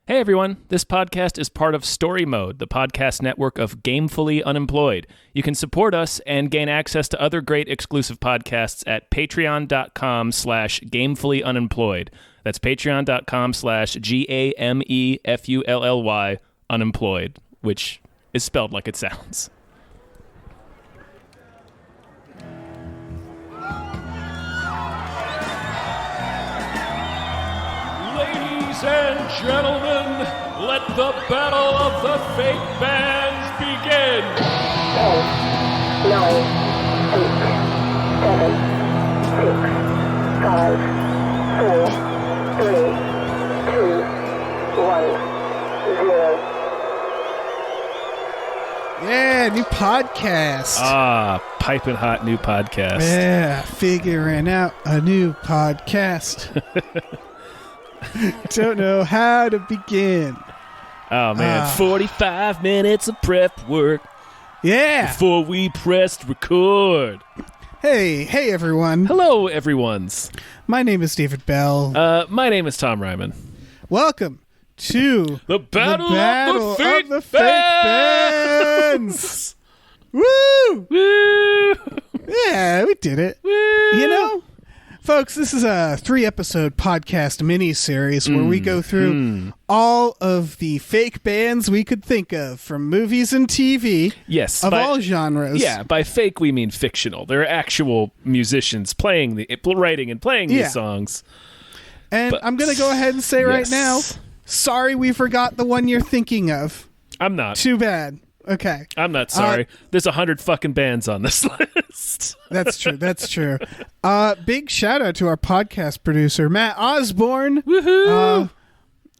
Hey everyone, this podcast is part of Story Mode, the podcast network of Gamefully Unemployed. You can support us and gain access to other great exclusive podcasts at patreon.com/gamefullyunemployed. That's patreon.com/GAMEFULLY unemployed, which is spelled like it sounds. Ladies and gentlemen, let the battle of the fake bands begin. 10, 9, 8, 7, 6, 5, 4, 3, 2, 1, 0. Yeah, new podcast. Piping hot new podcast. Yeah, figuring out a new podcast. Don't know how to begin. Oh, man. 45 minutes of prep work. Yeah. Before we pressed record. Hey, everyone. Hello, everyone's. My name is David Bell. My name is Tom Ryman. Welcome to The Battle of the Fake Bands. Woo! Woo! Yeah, we did it. Woo! You know? Folks, this is a 3-episode podcast mini-series where we go through all of the fake bands we could think of from movies and TV of all genres. Yeah, by fake we mean fictional. They're actual musicians writing and playing these songs. And I'm going to go ahead and say right now, sorry we forgot the one you're thinking of. I'm not. Too bad. Okay. I'm not sorry. There's 100 fucking bands on this list. That's true. Big shout out to our podcast producer, Matt Osborn. Woohoo!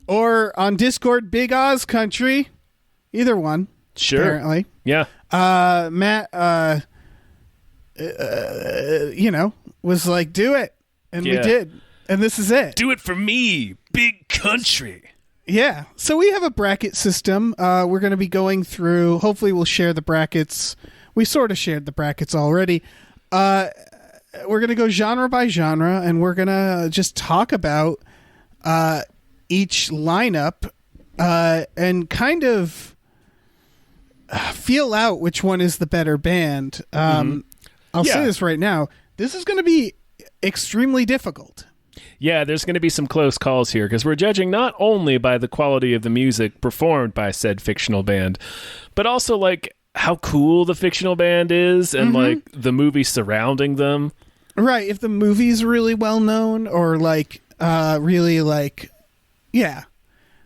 Or on Discord, Big Oz Country. Either one. Sure. Apparently. Yeah. Matt, was like, do it. And we did. And this is it. Do it for me, Big Country. Yeah. So we have a bracket system. We're going to be going through. Hopefully we'll share the brackets. We sort of shared the brackets already. We're going to go genre by genre, and we're going to just talk about each lineup and kind of feel out which one is the better band. I'll say this right now. This is going to be extremely difficult. Yeah, there's going to be some close calls here because we're judging not only by the quality of the music performed by said fictional band, but also like how cool the fictional band is and like the movie surrounding them. Right, if the movie's really well known or like really like a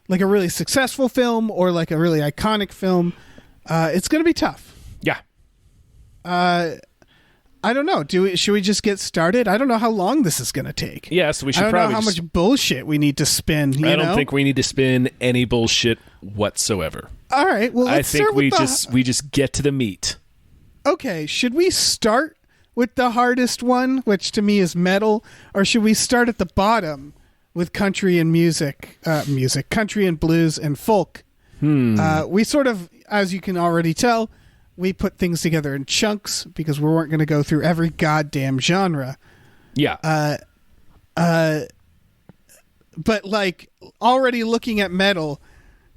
really successful film or like a really iconic film, it's going to be tough. Yeah. I don't know. Should we just get started? I don't know how long this is going to take. Yeah, so we should probably. I don't know how much bullshit we need to spin. I don't think we need to spin any bullshit whatsoever. All right. Well, let's start with we just get to the meat. Okay. Should we start with the hardest one, which to me is metal, or should we start at the bottom with country and country and blues and folk? We sort of, as you can already tell, we put things together in chunks because we weren't going to go through every goddamn genre. Yeah. But like already looking at metal,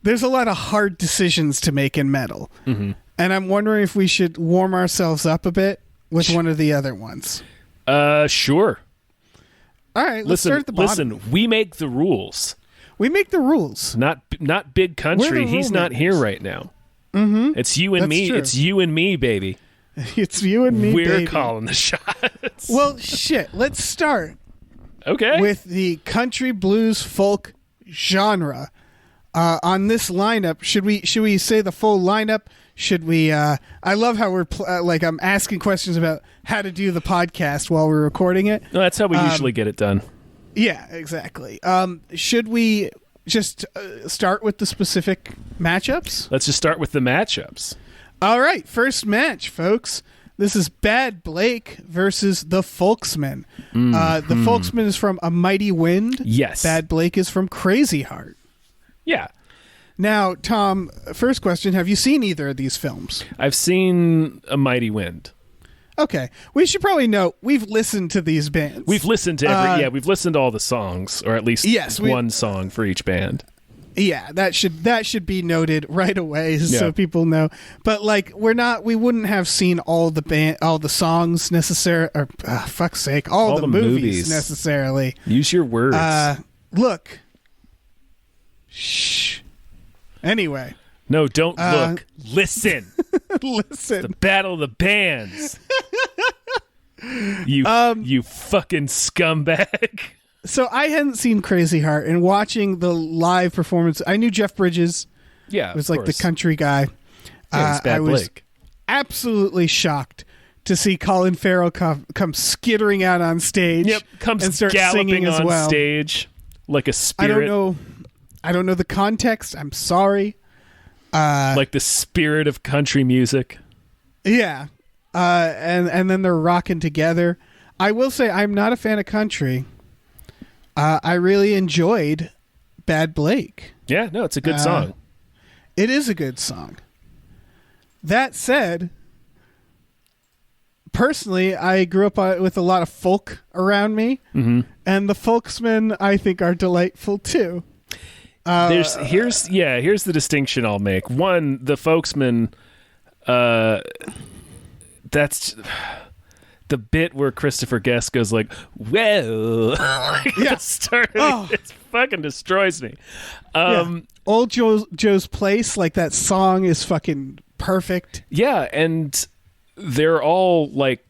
there's a lot of hard decisions to make in metal. Mm-hmm. And I'm wondering if we should warm ourselves up a bit with one of the other ones. Sure. All right, let's start at the bottom. Listen, we make the rules. We make the rules. Not Big Country. He's not here right now. Mm-hmm. It's you and That's me. True. It's you and me, baby. It's you and me, We're baby. calling the shots. Well, shit. Let's start. Okay. With the country blues folk genre. On this lineup, should we say the full lineup? Should we? I love how we're I'm asking questions about how to do the podcast while we're recording it. No, that's how we usually get it done. Yeah, exactly. Should we just start with the specific matchups? Let's just start with the matchups. All right, first match, folks. This is Bad Blake versus the Folksmen. The Folksmen is from A Mighty Wind. Yes. Bad Blake is from Crazy Heart. Yeah. Now, Tom, first question, have you seen either of these films? I've seen A Mighty Wind. Okay. We should probably note we've listened to these bands. We've listened to we've listened to all the songs, or at least one song for each band. Yeah, that should be noted right away so Yeah. people know. But like we wouldn't have seen all the songs necessarily, or fuck's sake, all the movies necessarily. Use your words. Look. Shh. Anyway. No, don't look. Listen. Listen. The Battle of the Bands. You fucking scumbag. So I hadn't seen Crazy Heart, and watching the live performance, I knew Jeff Bridges. Yeah, was like the country guy. Yeah, I was absolutely shocked to see Colin Farrell come skittering out on stage. Yep, comes and start galloping singing as on well. stage like a spirit. I don't know the context. I'm sorry. Like the spirit of country music. Yeah, and then they're rocking together. I will say I'm not a fan of country. I really enjoyed Bad Blake. Yeah, no, it's a good song. It is a good song. That said, personally, I grew up with a lot of folk around me, and the folksmen I think are delightful too. Here's the distinction I'll make. One, the folksmen, that's the bit where Christopher Guest goes like, "Well," Yeah. It fucking destroys me. Old Joe's Place, like that song is fucking perfect. Yeah, and they're all like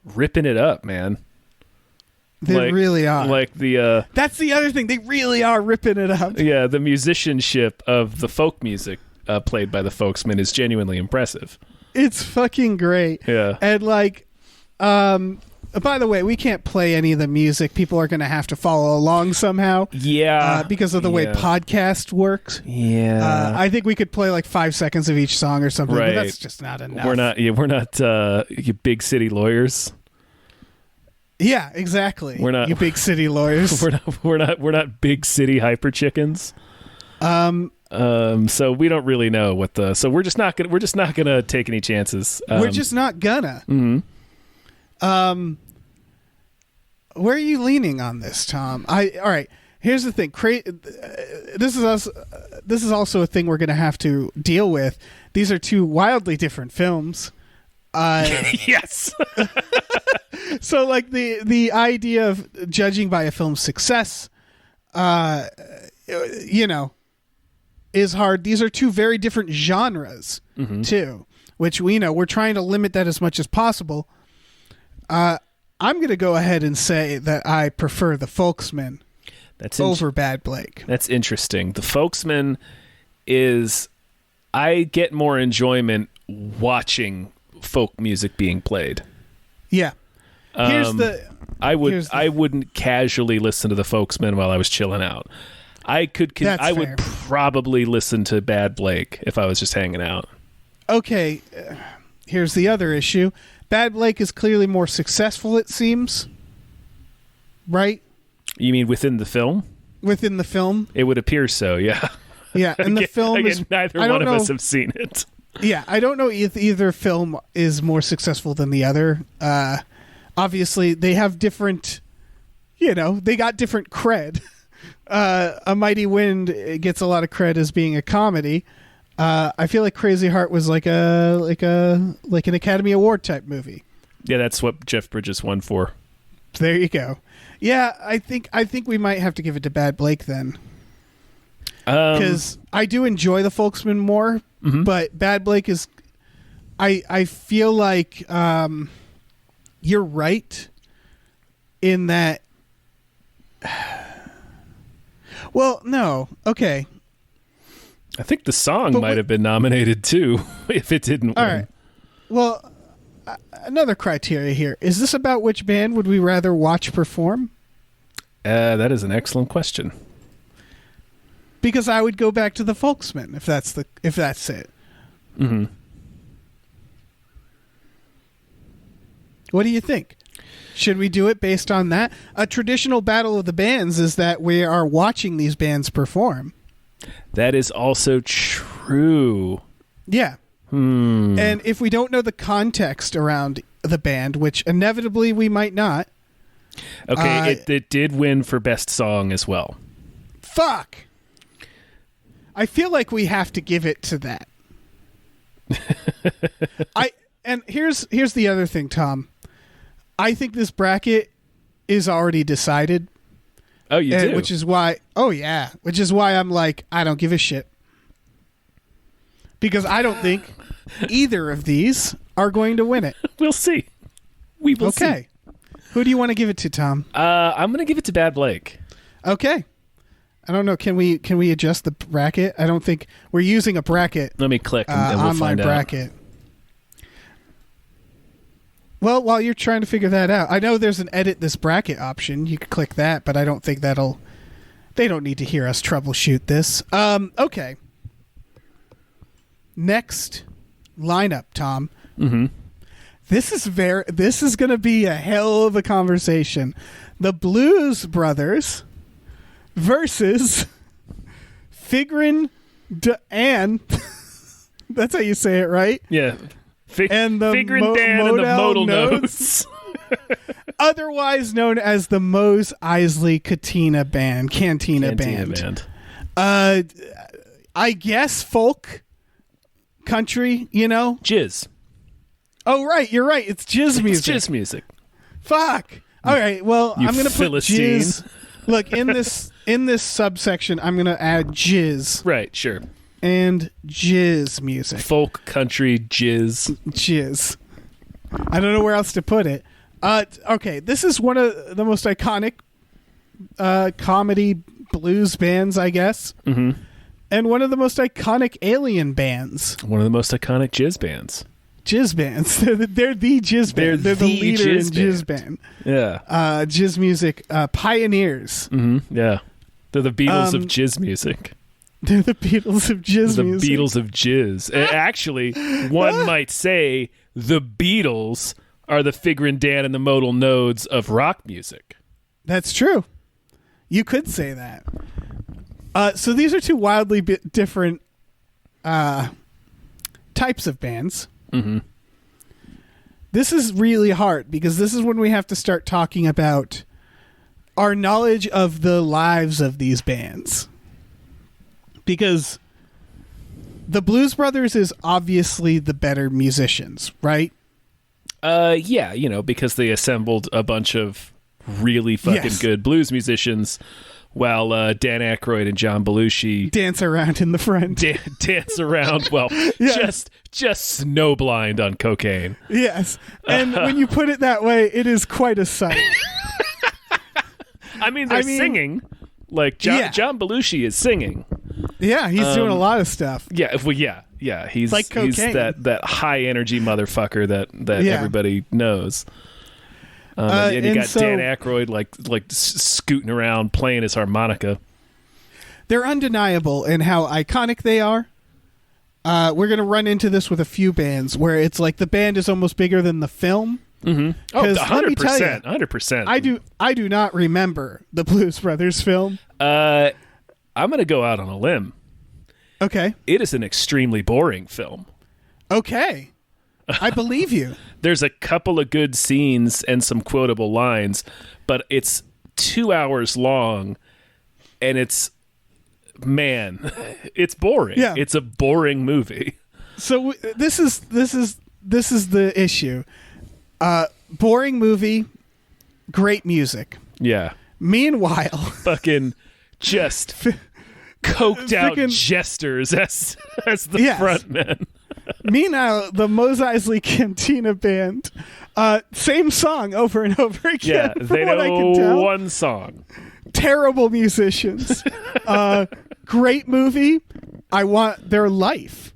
ripping it up, man. They really are. Like the that's the other thing. They really are ripping it up. yeah, the musicianship of the folk music played by the folksmen is genuinely impressive. It's fucking great. Yeah. And like, by the way, we can't play any of the music. People are going to have to follow along somehow. Yeah. Because of the way podcast works. Yeah. I think we could play like 5 seconds of each song or something, Right. but that's just not enough. We're not you big city lawyers. Yeah, exactly. We're not- you big city lawyers. We're not big city hyper chickens. So we don't really know what so we're just not gonna take any chances. We're just not gonna. Mm-hmm. Where are you leaning on this, Tom? All right. Here's the thing. This is also a thing we're gonna have to deal with. These are two wildly different films. Yes. So like the idea of judging by a film's success, is hard. These are two very different genres too, which we're trying to limit that as much as possible. I'm going to go ahead and say that I prefer the Folksmen over Bad Blake. That's interesting. The Folksmen I get more enjoyment watching folk music being played. Yeah. I wouldn't casually listen to the Folksmen while I was chilling out. I would probably listen to Bad Blake if I was just hanging out. Okay, here's the other issue. Bad Blake is clearly more successful, it seems. Right? You mean within the film? Within the film? It would appear so, yeah. Yeah, and the film is... Neither one of us have seen it. Yeah, I don't know if either film is more successful than the other. Obviously, they have different... they got different cred. A Mighty Wind gets a lot of cred as being a comedy. I feel like Crazy Heart was like an Academy Award type movie. Yeah, that's what Jeff Bridges won for. There you go. Yeah, I think we might have to give it to Bad Blake then, because I do enjoy the Folksmen more, but Bad Blake is. I feel like you're right in that. Well, no. Okay. I think the song might have been nominated too, if it didn't win. All right. Well, another criteria here. Is this about which band would we rather watch perform? That is an excellent question. Because I would go back to the Folksmen if that's it. Mm-hmm. What do you think? Should we do it based on that? A traditional battle of the bands is that we are watching these bands perform. That is also true. Yeah. And if we don't know the context around the band, which inevitably we might not. Okay, it did win for best song as well. Fuck. I feel like we have to give it to that. And here's the other thing, Tom. I think this bracket is already decided. Oh, you do? Which is why I'm like, I don't give a shit. Because I don't think either of these are going to win it. We'll see. We will see. Okay. Who do you want to give it to, Tom? I'm going to give it to Bad Blake. Okay. I don't know. Can we adjust the bracket? I don't think we're using a bracket. Let me click and we'll online find out. bracket. Well, while you're trying to figure that out, I know there's an edit this bracket option. You could click that, but I don't think they don't need to hear us troubleshoot this. Okay. Next lineup, Tom. Mm-hmm. This is going to be a hell of a conversation. The Blues Brothers versus Figrin and that's how you say it, right? Yeah. And the Figrin Dan and the Modal Notes. Otherwise known as the Mose Eisley Cantina Band. I guess folk, country, Jizz. Oh, right. You're right. It's jizz music. It's jizz music. Fuck. All right. Well, I'm going to put Philistine. jizz. Look, in this subsection, I'm going to add jizz. Right, sure. And jizz music. Folk, country, jizz. Jizz. I don't know where else to put it. Okay, this is one of the most iconic comedy blues bands, I guess. Mm-hmm. And one of the most iconic alien bands. One of the most iconic jizz bands. Jizz bands. They're the jizz band. They're the leader in jizz band. Yeah. Jizz music. Pioneers. Mm-hmm. Yeah. They're the Beatles of jizz music. They're the Beatles of jizz the music. The Beatles of jizz. Actually, one might say the Beatles are the Figrin Dan and the Modal Nodes of rock music. That's true. You could say that. So these are two wildly different types of bands. Mm-hmm. This is really hard because this is when we have to start talking about our knowledge of the lives of these bands. Because the Blues Brothers is obviously the better musicians, right? Yeah, because they assembled a bunch of really fucking good blues musicians while Dan Aykroyd and John Belushi dance around in the front. Dance around, well, just snowblind on cocaine. Yes. And when you put it that way, it is quite a sight. I mean, they're singing. Like, John Belushi is singing. Yeah, he's doing a lot of stuff. Yeah, well, yeah. He's like cocaine. He's that high energy motherfucker that everybody knows. And you got Dan Aykroyd like scooting around playing his harmonica. They're undeniable in how iconic they are. We're going to run into this with a few bands where it's like the band is almost bigger than the film. Mm-hmm. Oh, 100%. 100%. I do not remember the Blues Brothers film. I'm going to go out on a limb. Okay. It is an extremely boring film. Okay. I believe you. There's a couple of good scenes and some quotable lines, but it's 2 hours long, and it's boring. Yeah. It's a boring movie. So this is the issue. Boring movie, great music. Yeah. Meanwhile, fucking just coked out jesters as the frontmen. Meanwhile, the Mose Eisley Cantina Band, same song over and over again. Yeah, they know one song. Terrible musicians. Great movie. I want their life.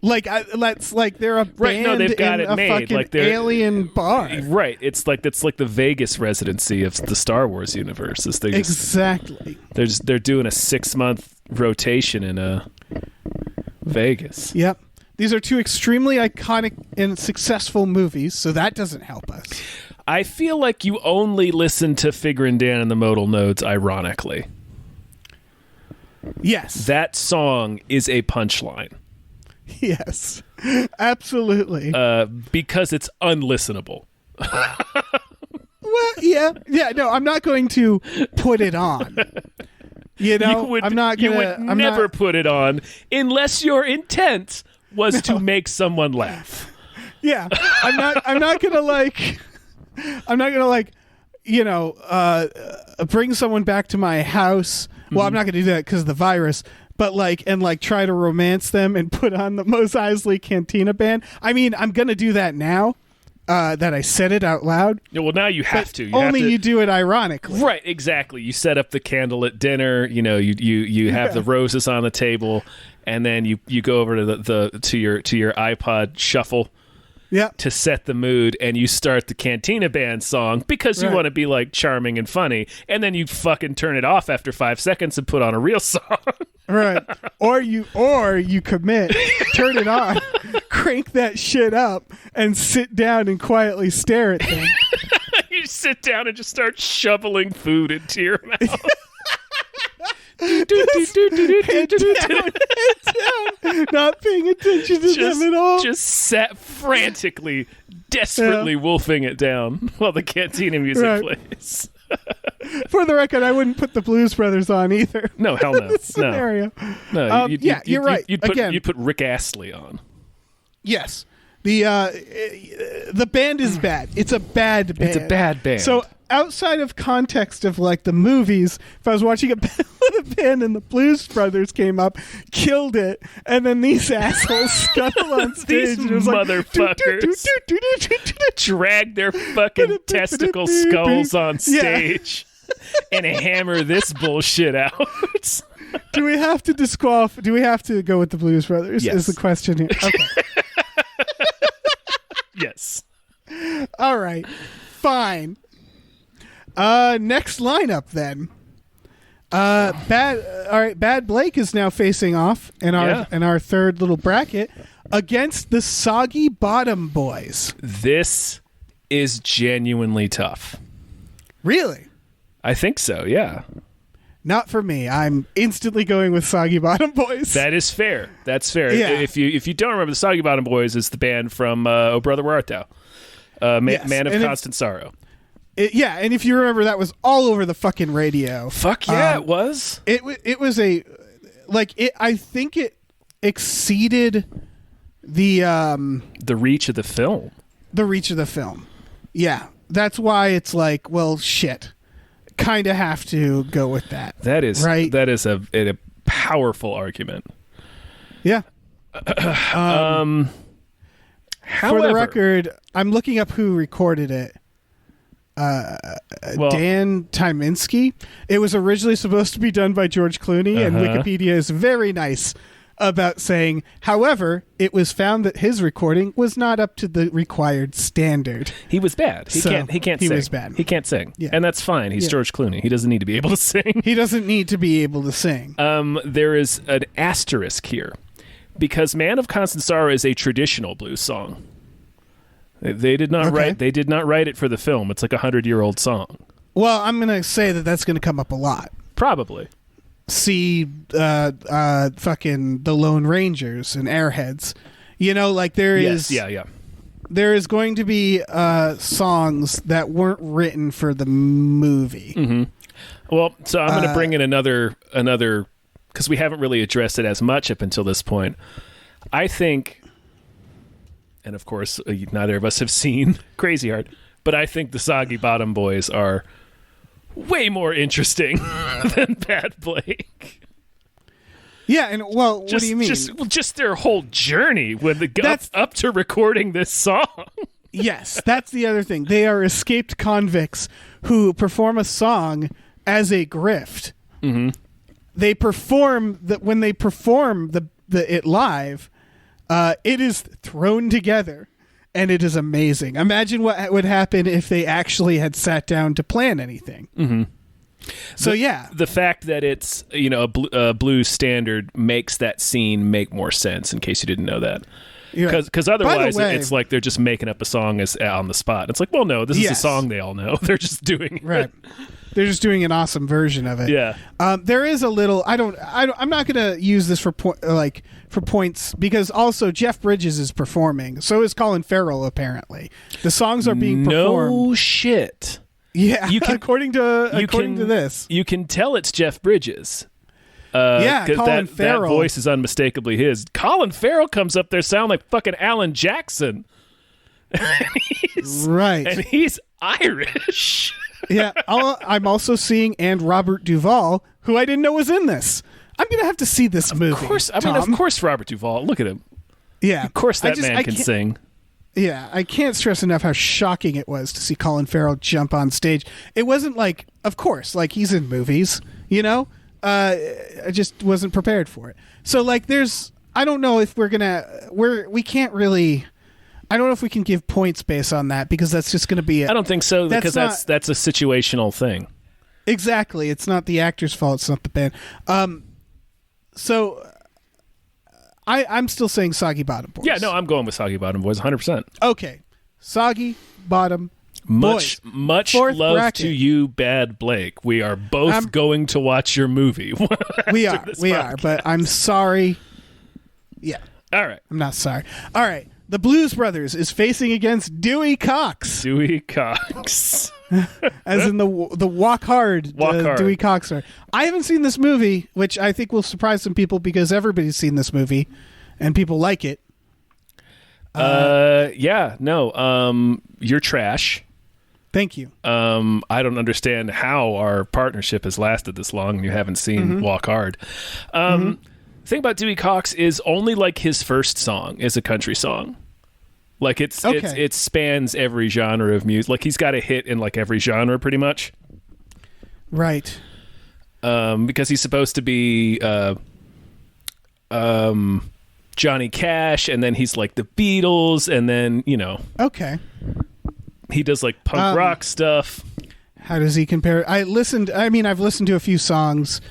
Like they're a band no, they've got in it a made. fucking Like alien bar. Right. It's like the Vegas residency of the Star Wars universe. Exactly. They're doing a 6-month rotation in Vegas. Yep. These are two extremely iconic and successful movies, so that doesn't help us. I feel like you only listen to Figrin Dan and the Modal Nodes ironically. Yes. That song is a punchline. Yes. Absolutely. Because it's unlistenable. Well, yeah. Yeah, no, I'm not going to put it on. You know, would I'm never not, put it on unless your intent was to make someone laugh. Yeah, I'm not gonna like, you know, bring someone back to my house. Well, I'm not gonna do that because of the virus. But try to romance them and put on the Mos Eisley Cantina Band. I mean, I'm gonna do that now that I said it out loud. Yeah, well, now you have to. You do it ironically, right? Exactly. You set up the candle at dinner. You know, you have the roses on the table, and then you go over to your iPod shuffle. Yeah. To set the mood, and you start the Cantina Band song because you want to be like charming and funny, and then you fucking turn it off after 5 seconds and put on a real song. Right. Or you commit, turn it on, crank that shit up, and sit down and quietly stare at them. You sit down and just start shoveling food into your mouth. Head down, not paying attention to them at all. Just sat frantically, desperately wolfing it down while the cantina music plays. For the record, I wouldn't put the Blues Brothers on either. No, hell no. Scenario. No, you're right. You'd put Rick Astley on. Yes. The band is bad. It's a bad band. It's a bad band. So outside of context of like the movies, if I was watching a band and the Blues Brothers came up, killed it, and then these assholes scuttle on stage, these and it was motherfuckers drag their fucking testicle skulls on stage and hammer this bullshit out. Do we have to disqualify? Do we have to go with the Blues Brothers? Yes. Is the question here? Okay. Yes. All right. Fine. Next lineup then. Bad Blake is now facing off in our third little bracket against the Soggy Bottom Boys. This is genuinely tough. Really? I think so, yeah. Not for me. I'm instantly going with Soggy Bottom Boys. That is fair. That's fair. Yeah. If you don't remember, the Soggy Bottom Boys is the band from Oh Brother Where Art Thou? Man of Constant Sorrow. And if you remember, that was all over the fucking radio. Fuck yeah, it was. It was a I think it exceeded the reach of the film. The reach of the film. Yeah, that's why it's like, well, shit. Kind of have to go with that. That is right. That is a powerful argument. Yeah. However, for the record, I'm looking up who recorded it. Dan Tyminski. It was originally supposed to be done by George Clooney, and Wikipedia is very nice about saying, however, it was found that his recording was not up to the required standard. He was bad. He can't sing. He was bad. He can't sing. Yeah. And that's fine. He's George Clooney. He doesn't need to be able to sing. He doesn't need to be able to sing. There is an asterisk here because Man of Constant Sorrow is a traditional blues song. They did not write. They did not write it for the film. It's like 100-year-old song. Well, I'm going to say that's going to come up a lot. Probably. See, fucking the Lone Rangers and Airheads. You know, like there is. Yeah. There is going to be songs that weren't written for the movie. Mm-hmm. Well, so I'm going to bring in another because we haven't really addressed it as much up until this point. I think. And of course, neither of us have seen Crazy Heart, but I think the Soggy Bottom Boys are way more interesting than Bad Blake. Yeah, and what do you mean? Just their whole journey when they got up to recording this song. Yes, that's the other thing. They are escaped convicts who perform a song as a grift. Mm-hmm. They perform when they perform it live. It is thrown together, and it is amazing. Imagine what would happen if they actually had sat down to plan anything. Mm-hmm. So the fact that it's a blues standard makes that scene make more sense. In case you didn't know that, because otherwise it's like they're just making up a song on the spot. It's like, well, no, this is a song they all know. They're just doing it. Right. They're just doing an awesome version of it. Yeah. There is a little. I'm not going to use this for points because also Jeff Bridges is performing. So is Colin Farrell. Apparently, the songs are being performed. No shit. Yeah, You can- according to this. You can tell it's Jeff Bridges. Yeah, 'cause Colin that Farrell. voice is unmistakably his. Colin Farrell comes up there sound like fucking Alan Jackson. Right. And he's Irish. Yeah, I'm also seeing and Robert Duvall, who I didn't know was in this. I'm gonna have to see this movie. Of course, of course, Robert Duvall. Look at him. Yeah, Of course, that man I can can't- sing. Yeah, I can't stress enough how shocking it was to see Colin Farrell jump on stage. It wasn't like, of course, like he's in movies, you know. I just wasn't prepared for it. So like, I don't know if we can't really. I don't know if we can give points based on that because that's just going to be. I don't think so because that's a situational thing. Exactly, it's not the actor's fault. It's not the band. So I'm still saying Soggy Bottom Boys. Yeah, no, I'm going with Soggy Bottom Boys 100%. Okay, Soggy Bottom Much Fourth love bracket. to you, Bad Blake. We are both going to watch your movie. We are, but I'm sorry. Yeah, All right. I'm not sorry. All right, the Blues Brothers is facing against Dewey Cox, Dewey Cox. as in the Walk Hard, Hard. Dewey Cox. I haven't seen this movie, which I think will surprise some people because everybody's seen this movie, and people like it. Yeah, no. You're trash. Thank you. I don't understand how our partnership has lasted this long and you haven't seen Walk Hard. The thing about Dewey Cox is only like his first song is a country song. Like it spans every genre of music. Like he's got a hit in like every genre pretty much. Right. Because he's supposed to be Johnny Cash, and then he's like the Beatles, and then, you know. Okay. He does like punk rock stuff. How does he compare? I've listened to a few songs.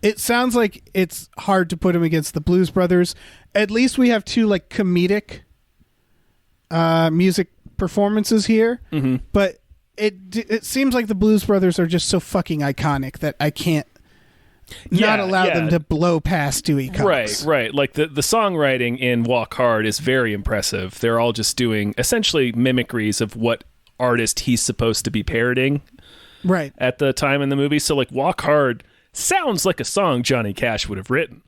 It sounds like it's hard to put him against the Blues Brothers. At least we have two like comedic music performances here. Mm-hmm. But it seems like the Blues Brothers are just so fucking iconic that I can't not allow them to blow past Dewey Cox. Right. Like the songwriting in Walk Hard is very impressive. They're all just doing essentially mimicries of what artist he's supposed to be parodying right at the time in the movie. So like Walk Hard sounds like a song Johnny Cash would have written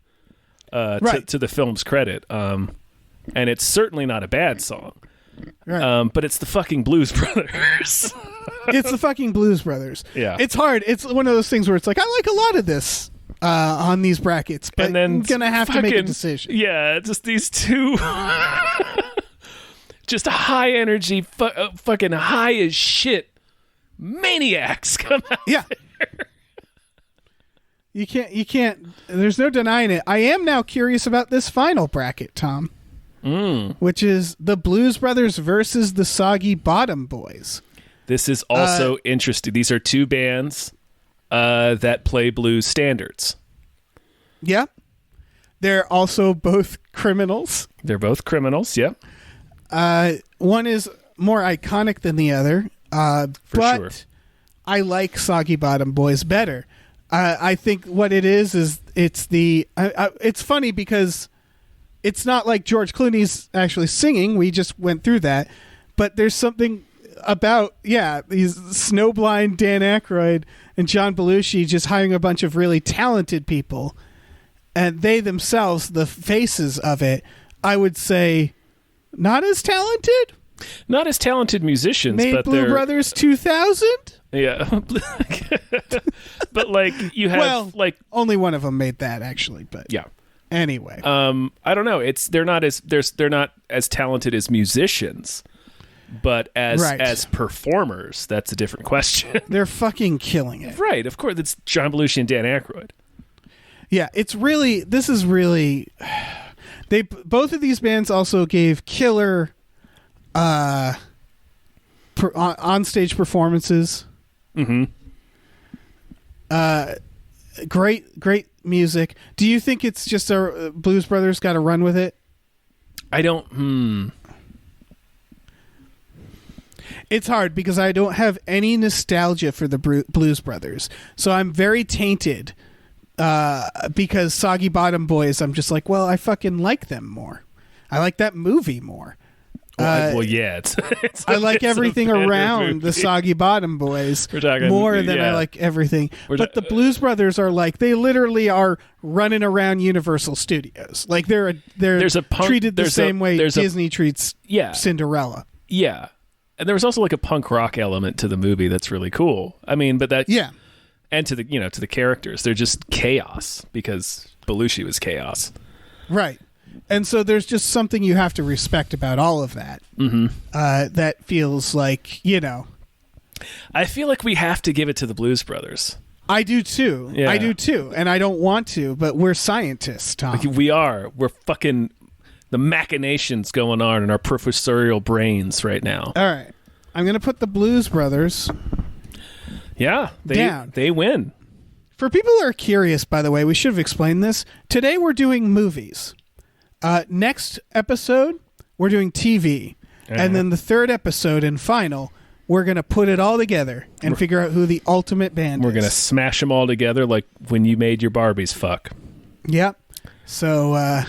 to the film's credit. And it's certainly not a bad song. Right. But it's the fucking Blues Brothers. It's the fucking Blues Brothers. Yeah. It's hard. It's one of those things where it's like, I like a lot of this on these brackets, but and then I'm going to have to make a decision. Yeah, just these two just high energy, fucking high as shit maniacs come out. Yeah. You can't, there's no denying it. I am now curious about this final bracket, Tom. Which is the Blues Brothers versus the Soggy Bottom Boys. This is also interesting. These are two bands that play blues standards. Yeah. They're also both criminals. They're both criminals, yep. One is more iconic than the other, but sure. I like Soggy Bottom Boys better. I think what it is it's the... it's funny because it's not like George Clooney's actually singing. We just went through that. But there's something about, these snowblind Dan Aykroyd and John Belushi just hiring a bunch of really talented people. And they themselves, the faces of it, I would say, not as talented. Not as talented musicians, Made but Blue they're... Brothers 2000? Yeah. But like you have only one of them made that actually, but yeah. Anyway, I don't know. They're not as talented as musicians, but as performers, that's a different question. They're fucking killing it. Right, of course. It's John Belushi and Dan Aykroyd. Yeah, this is really both of these bands also gave killer on-stage performances. Mm-hmm. Great music. Do you think it's just a Blues Brothers got to run with it? I don't. It's hard because I don't have any nostalgia for the Blues Brothers, so I'm very tainted. Because Soggy Bottom Boys, I'm just like, well, I fucking like them more. I like that movie more. Yeah, I like everything around the Soggy Bottom Boys more than I like everything. But the Blues Brothers are like, they literally are running around Universal Studios. Like they're treated the same way Disney treats Cinderella. Yeah. And there was also like a punk rock element to the movie that's really cool. I mean, but that and to the characters, they're just chaos because Belushi was chaos. Right. And so there's just something you have to respect about all of that. Mm-hmm. That feels like, I feel like we have to give it to the Blues Brothers. I do too. Yeah. I do too. And I don't want to, but we're scientists, Tom. We are. We're fucking the machinations going on in our professorial brains right now. All right. I'm going to put the Blues Brothers down. They win. For people who are curious, by the way, we should have explained this. Today we're doing movies. Next episode, we're doing TV. And then the third episode and final, we're going to put it all together and figure out who the ultimate band is. We're going to smash them all together like when you made your Barbies fuck. Yep. So,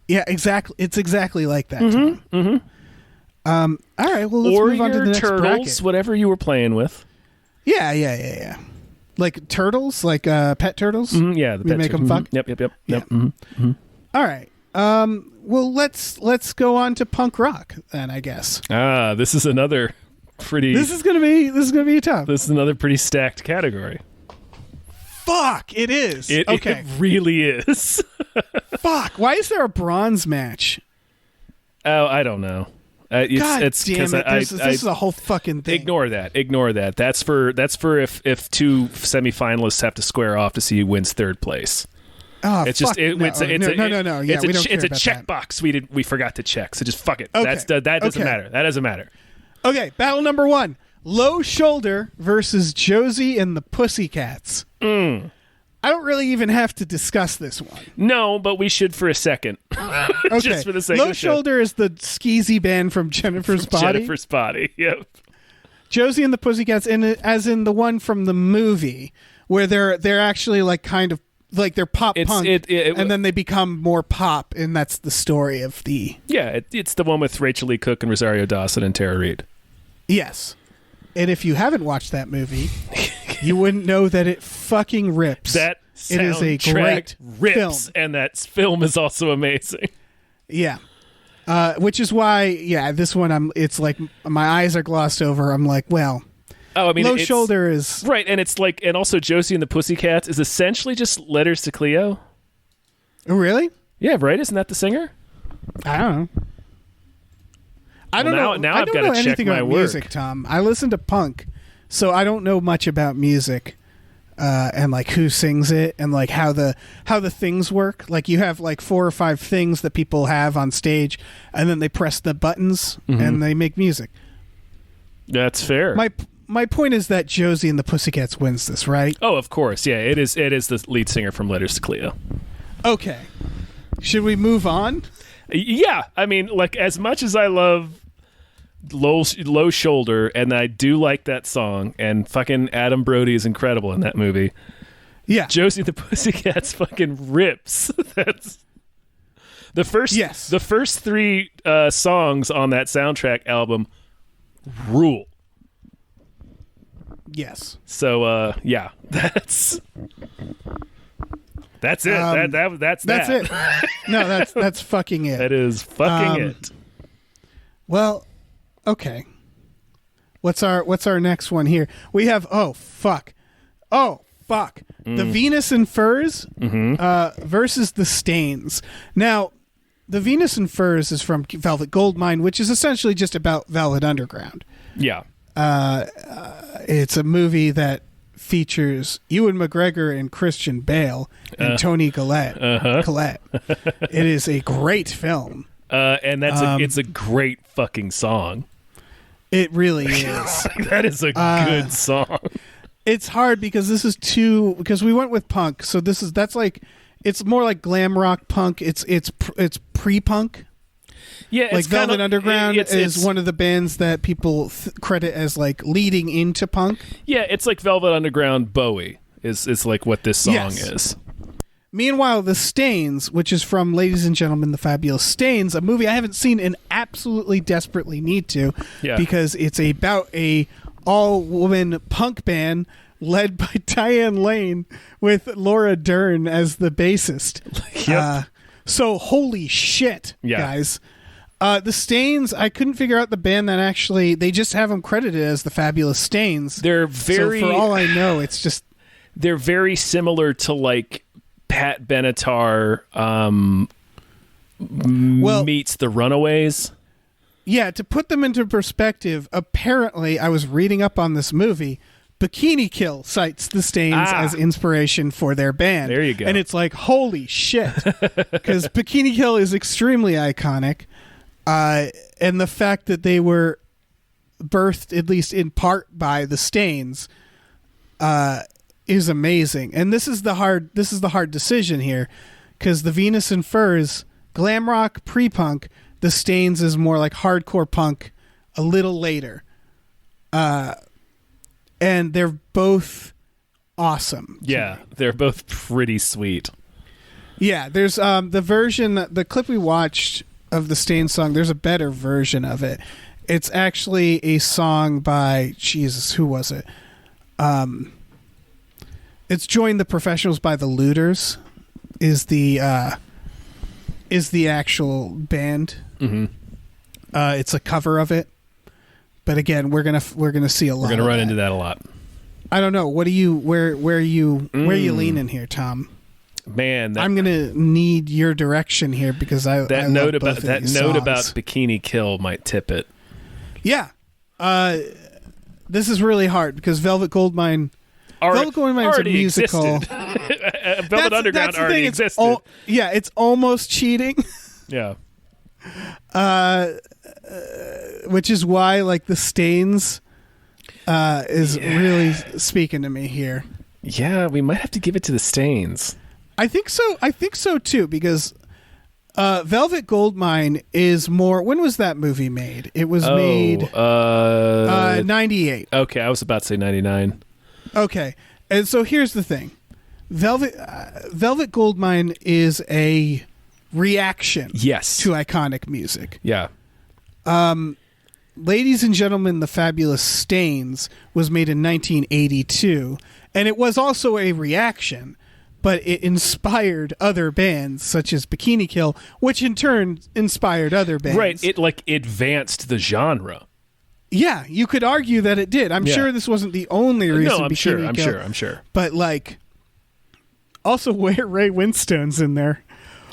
yeah, exactly. It's exactly like that. Mm-hmm. Mm-hmm. All right, well, let's move on to the next turtles, bracket. Whatever you were playing with. Yeah. Like turtles, like pet turtles? Mm-hmm, yeah. We make them fuck? Yep. Yeah. Mm-hmm. Mm-hmm. All right. Well, let's go on to punk rock then, I guess. This is another pretty. This is gonna be tough. This is another pretty stacked category. Fuck! It is. Okay. It really is. Fuck! Why is there a bronze match? Oh, I don't know. God damn it! This is a whole fucking thing. Ignore that. That's for if two semifinalists have to square off to see who wins third place. Oh, it's fuck. just no. Yeah, it's a checkbox we forgot to check. So just fuck it. Okay. That doesn't matter. That doesn't matter. Okay, battle number 1: Low Shoulder versus Josie and the Pussycats. I don't really even have to discuss this one. No, but we should for a second. Okay. Just for the sake Low of the show. Shoulder is the skeezy band from Jennifer's Body. Jennifer's Body. Yep. Josie and the Pussycats, as in the one from the movie, where they're actually like kind of like they're pop punk, and then they become more pop, and that's the story of the. Yeah, it's the one with Rachel Lee Cook and Rosario Dawson and Tara Reid. Yes, and if you haven't watched that movie, you wouldn't know that it fucking rips. That it is a great rips, film, and that film is also amazing. Yeah. Which is why, this one it's like my eyes are glossed over. I'm like, well, I mean, Low Shoulder is right, and it's like, and also Josie and the Pussycats is essentially just letters to Cleo. Oh, really? Yeah, right. Isn't that the singer? I don't know. I don't know. Now I I've don't got know to check anything my about work. music, Tom. I listen to punk, so I don't know much about music. And like who sings it and like how the things work. Like you have like 4 or 5 things that people have on stage, and then they press the buttons and they make music. That's fair. My point is that Josie and the Pussycats wins this, right? Oh, of course. Yeah, it is the lead singer from Letters to Cleo. Okay. Should we move on? Yeah. I mean, like, as much as I love Low Shoulder, and I do like that song, and fucking Adam Brody is incredible in that movie. Yeah. Josie and the Pussycats fucking rips. That's the first. Yes. The first 3 songs on that soundtrack album rule. Yes. So yeah, that's it. That's it. No, that's fucking it. That is fucking it. Well, okay. What's our next one here? We have the Venus and Furs versus the Stains. Now, the Venus and Furs is from Velvet Goldmine, which is essentially just about Velvet Underground. Yeah. It's a movie that features Ewan McGregor and Christian Bale and Tony Collette. It is a great film. And it's a great fucking song. It really is. That is a good song. It's hard because because we went with punk, so it's more like glam rock punk. It's pre-punk. Yeah, like Velvet Underground is one of the bands that people credit as like leading into punk. Yeah, it's like Velvet Underground Bowie is like what this song is. Meanwhile, The Stains, which is from Ladies and Gentlemen, The Fabulous Stains, a movie I haven't seen in absolutely desperately need to, Yeah. because it's about a all-woman punk band led by Diane Lane with Laura Dern as the bassist. Yep. So holy shit, guys. The Stains, I couldn't figure out the band that actually, they just have them credited as the Fabulous Stains. They're very, so for all I know, it's just, they're very similar to like Pat Benatar meets the Runaways. Yeah, to put them into perspective, apparently, I was reading up on this movie, Bikini Kill cites the Stains as inspiration for their band. There you go. And it's like, holy shit. Because Bikini Kill is extremely iconic. And the fact that they were birthed, at least in part, by the Stains is amazing. And this is the hard decision here, because the Venus and Furs, glam rock, pre-punk, the Stains is more like hardcore punk a little later. And they're both awesome. Yeah, they're both pretty sweet. Yeah, there's the clip we watched of the Stains song, there's a better version of it. It's actually a song by, Jesus, who was it? It's Join the Professionals by the Looters is the actual band. Mm-hmm. It's a cover of it. But again, we're gonna see a lot. We're gonna run into that a lot. I don't know. What do you? Where are you leaning here, Tom? Man, I'm gonna need your direction here, because I note love about both of these about songs. Bikini Kill might tip it. Yeah, this is really hard because Velvet Goldmine. Velvet Goldmine's a musical. Velvet Underground already existed. It's almost cheating. Yeah. Which is why, like, the Stains is really speaking to me here. Yeah, we might have to give it to the Stains. I think so too, because Velvet Goldmine is more. When was that movie made? It was made 98. Okay, I was about to say 99. Okay, and so here's the thing: Velvet Goldmine is a reaction, to iconic music. Yeah. Ladies and Gentlemen, The Fabulous Stains was made in 1982, and it was also a reaction, but it inspired other bands such as Bikini Kill, which in turn inspired other bands. Right, it like advanced the genre. Yeah, you could argue that it did. I'm sure this wasn't the only reason. No, I'm sure. But like, also Ray Winstone's in there.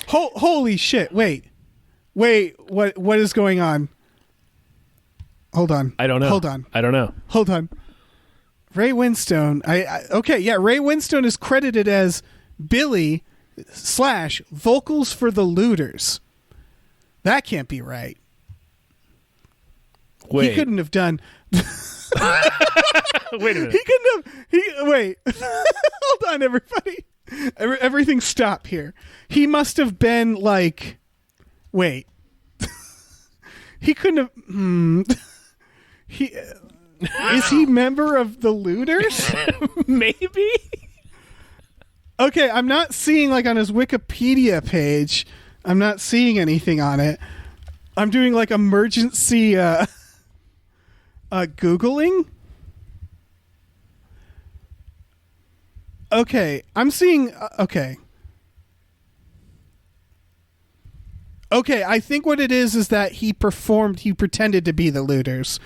Holy shit! Wait, what is going on? Hold on. I don't know. Hold on. I don't know. Hold on. Ray Winstone. Okay, yeah. Ray Winstone is credited as Billy / vocals for the Looters. That can't be right. Wait. He couldn't have done. Wait a minute. He couldn't have. Wait. Hold on, everybody. Everything stop here. He must have been like. Wait. He couldn't have. Is he member of the Looters? Maybe. Okay, I'm not seeing, like, on his Wikipedia page. I'm not seeing anything on it. I'm doing like emergency Googling. Okay, I'm seeing. Okay, I think what it is that he pretended to be the Looters,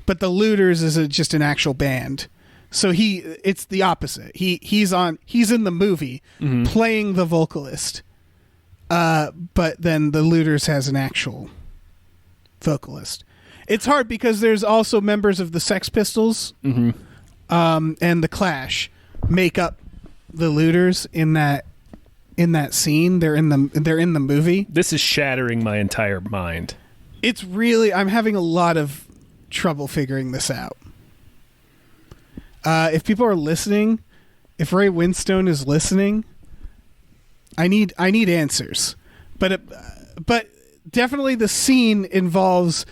but the Looters is just an actual band. So it's the opposite. He's in the movie playing the vocalist, but then the Looters has an actual vocalist. It's hard because there's also members of the Sex Pistols and the Clash make up the Looters in that scene. They're in the movie. This is shattering my entire mind. It's really, I'm having a lot of trouble figuring this out. If people are listening, if Ray Winstone is listening, I need answers. But definitely the scene involves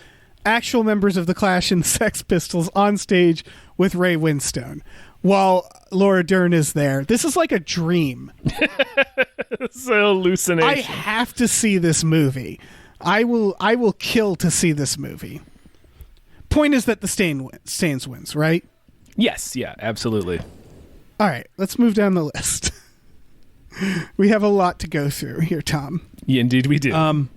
actual members of the Clash and Sex Pistols on stage with Ray Winstone while Laura Dern is there. This is like a dream. It's an hallucination. I have to see this movie. I will kill to see this movie. Point is that the Stains wins, right? Yes, yeah, absolutely. All right, let's move down the list. We have a lot to go through here, Tom. Yeah, indeed we do.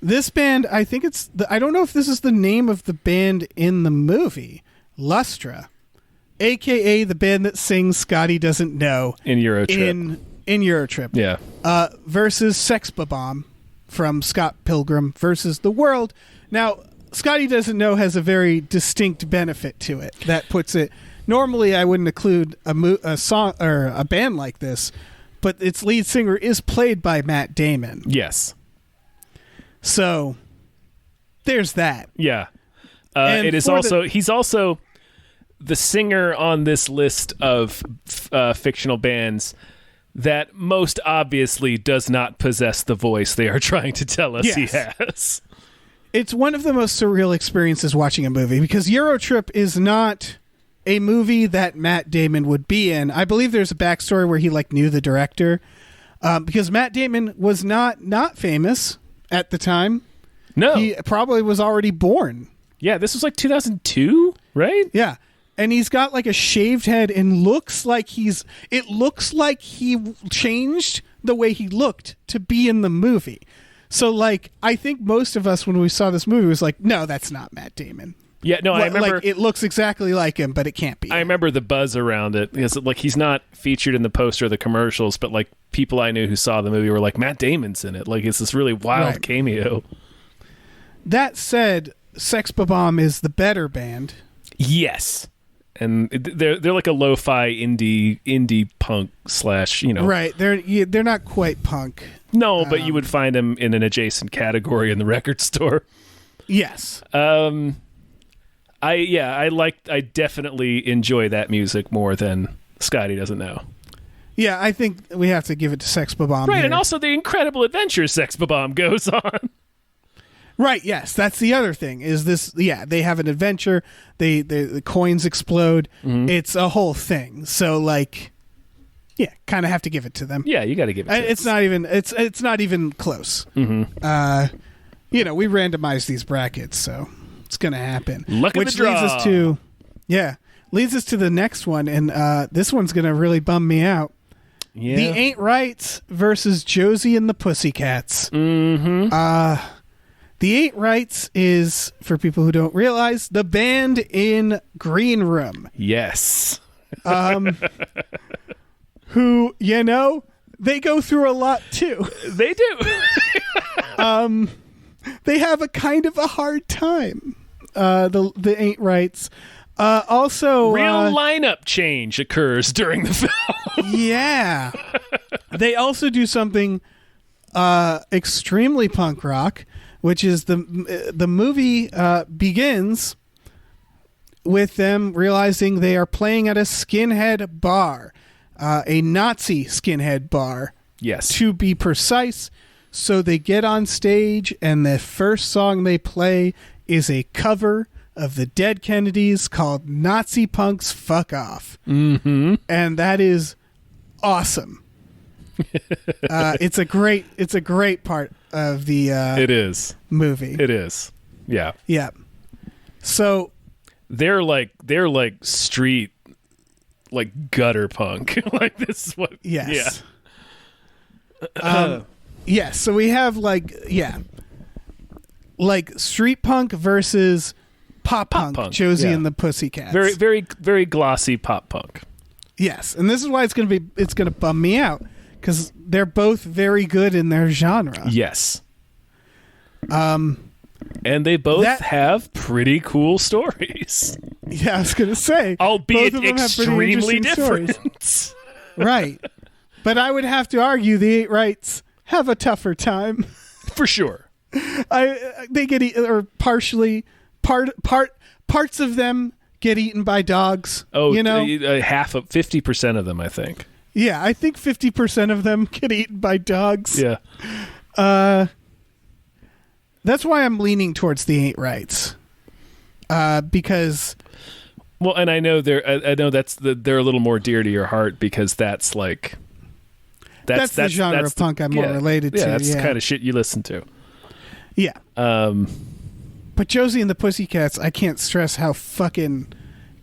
This band, I think I don't know if this is the name of the band in the movie, Lustra, a.k.a. the band that sings Scotty Doesn't Know in Eurotrip. In Eurotrip. Yeah. Versus Sex Bomb from Scott Pilgrim versus The World. Now, Scotty Doesn't Know has a very distinct benefit to it that puts it. Normally, I wouldn't include a song or a band like this, but its lead singer is played by Matt Damon. Yes. So there's that. Yeah. It is also he's also the singer on this list of fictional bands that most obviously does not possess the voice they are trying to tell us he has. It's one of the most surreal experiences watching a movie because Eurotrip is not a movie that Matt Damon would be in. I believe there's a backstory where he knew the director because Matt Damon was not famous at the time. No. He probably was already born. Yeah, this was 2002, right? Yeah. And he's got a shaved head and looks like he changed the way he looked to be in the movie. So I think most of us when we saw this movie was no, that's not Matt Damon. Yeah, no, I remember it looks exactly like him, but it can't be. I remember the buzz around it because he's not featured in the poster or the commercials, but people I knew who saw the movie were Matt Damon's in it. It's this really wild cameo. That said, Sex Bomb is the better band. Yes. And they're a lo-fi indie punk / Right. They're not quite punk. No, but you would find them in an adjacent category in the record store. Yes. I definitely enjoy that music more than Scotty Doesn't Know. Yeah, I think we have to give it to Sex Bomb. Right, here. and also the incredible adventure Sex Bomb goes on. Right, yes, that's the other thing. Is this? Yeah, they have an adventure. The coins explode. Mm-hmm. It's a whole thing. So kind of have to give it to them. Yeah, you got to give it. To It's not even. It's not even close. Mm-hmm. We randomized these brackets, so it's gonna happen. Luck of the draw. Leads us to the next one, and this one's gonna really bum me out. Yeah. The Ain't Rights versus Josie and the Pussycats. Mm-hmm. The Ain't Rights is, for people who don't realize, the band in Green Room. Yes. Who, they go through a lot too. They do. They have a kind of a hard time. The Ain't Rights. Also, real lineup change occurs during the film. Yeah. They also do something extremely punk rock, which is the movie begins with them realizing they are playing at a skinhead bar, a Nazi skinhead bar. Yes. To be precise. So they get on stage, and the first song they play is a cover of the Dead Kennedys called Nazi Punks Fuck Off. Mm-hmm. And that is awesome. It's a great part of the it is movie. It is. Yeah. Yeah. So they're street gutter punk. This is what. Yes. Yeah. Yes. So we have street punk versus pop punk. Josie and the Pussycats. Very, very, very glossy pop punk. Yes, and this is why it's gonna bum me out because they're both very good in their genre. Yes. And they both have pretty cool stories. Yeah, I was gonna say, albeit extremely different. Right, but I would have to argue the Ain't Rights have a tougher time for sure. They get partially parts of them get eaten by dogs. Oh, half of 50% of them, I think. Yeah, I think 50% of them get eaten by dogs. Yeah. That's why I'm leaning towards the Ain't Rights. Because. Well, and I know they're a little more dear to your heart because that's the genre of punk I'm more related to. That's the kind of shit you listen to. Yeah. But Josie and the Pussycats, I can't stress how fucking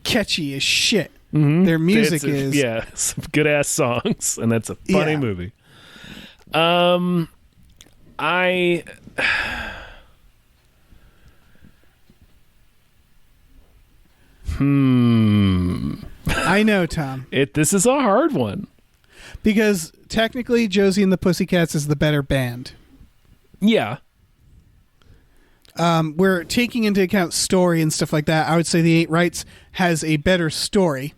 catchy as shit their music is. Yeah, some good ass songs, and that's a funny movie. I know, Tom. This is a hard one. Because technically Josie and the Pussycats is the better band. Yeah. We're taking into account story and stuff like that. I would say The Ain't Rights has a better story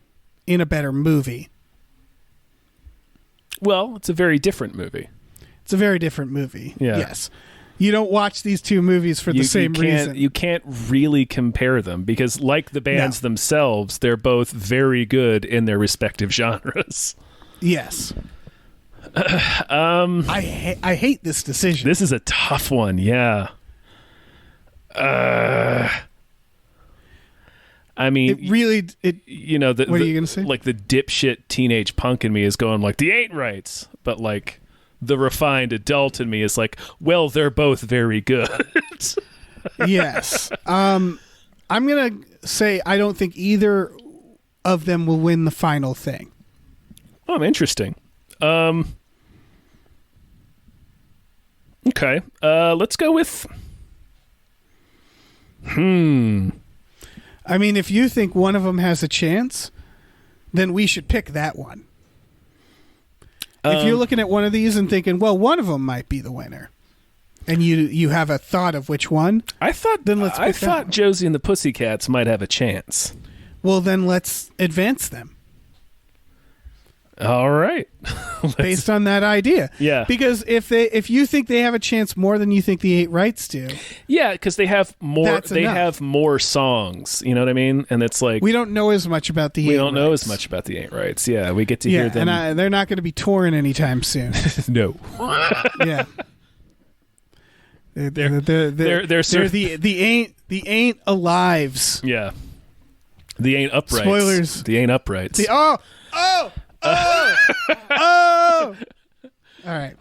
in a better movie. Well, it's a very different movie. It's a very different movie. Yeah. Yes. You don't watch these two movies for the same reason. You can't really compare them because, like the bands themselves, they're both very good in their respective genres. Yes. I hate this decision. This is a tough one. Yeah. I mean, what are you gonna say? Like the dipshit teenage punk in me is going like, the Ain't Rights, but like the refined adult in me is like, well, they're both very good. Yes. I'm gonna say I don't think either of them will win the final thing. Oh, interesting. Okay. Let's go with. I mean, if you think one of them has a chance, then we should pick that one. If you're looking at one of these and thinking, well, one of them might be the winner, and you have a thought of which one, I thought Josie and the Pussycats might have a chance. Well, then let's advance them. All right. Based on that idea. Yeah. Because if you think they have a chance more than you think the Ain't Rights do. Yeah, because they have more enough. have more songs, you know what I mean? And it's like we don't know as much about the Ain't Rights. We don't know as much about the Ain't Rights. Yeah, we get to hear them. And they're not going to be touring anytime soon. No. Yeah. They're the Ain't Alives. Yeah. The Ain't Uprights. Spoilers. The Ain't Uprights. Oh! All right.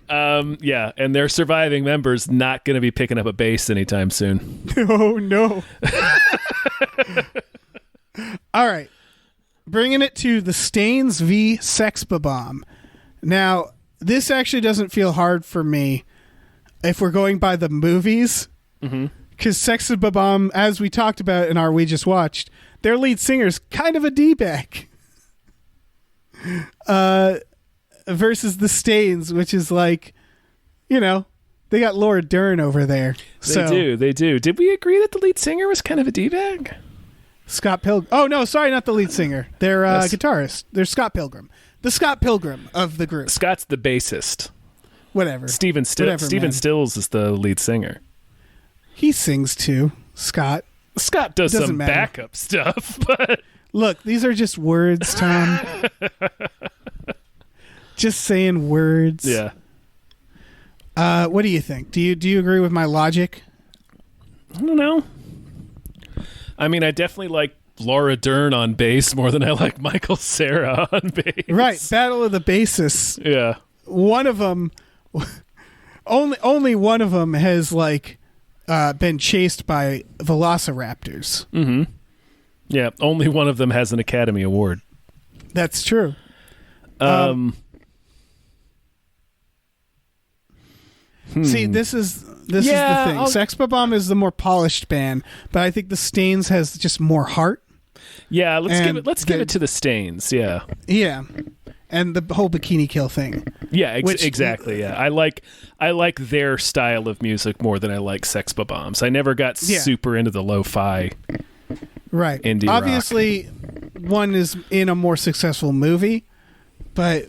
Yeah, and their surviving members not going to be picking up a bass anytime soon. Oh, no. All right. Bringing it to the Stains v. Sex Bomb. Now, this actually doesn't feel hard for me if we're going by the movies. Because Sex Bomb, as we talked about in our We Just Watched, their lead singer's kind of a D-bag. Versus the Stains, which is like, they got Laura Dern over there. They do. Did we agree that the lead singer was kind of a D-bag? Scott Pilgrim. Oh, no, sorry, not the lead singer. They're guitarist. They're Scott Pilgrim. The Scott Pilgrim of the group. Scott's the bassist. Whatever. Steven Stills is the lead singer. He sings too, Scott. Scott does some backup stuff, but... Look, these are just words, Tom. Just saying words. Yeah. What do you think? Do you agree with my logic? I don't know. I mean, I definitely like Laura Dern on bass more than I like Michael Cera on bass. Right. Battle of the Bassists. Yeah. One of them, only one of them has been chased by velociraptors. Mm-hmm. Yeah, only one of them has an Academy Award. That's true. See, this is the thing. Sex Bomb is the more polished band, but I think the Stains has just more heart. Yeah, let's give it to the Stains. Yeah. Yeah. And the whole Bikini Kill thing. Yeah, exactly. Yeah, I like their style of music more than I like Sex Bombs. I never got super into the lo-fi. Right. Indie Obviously, one is in a more successful movie, but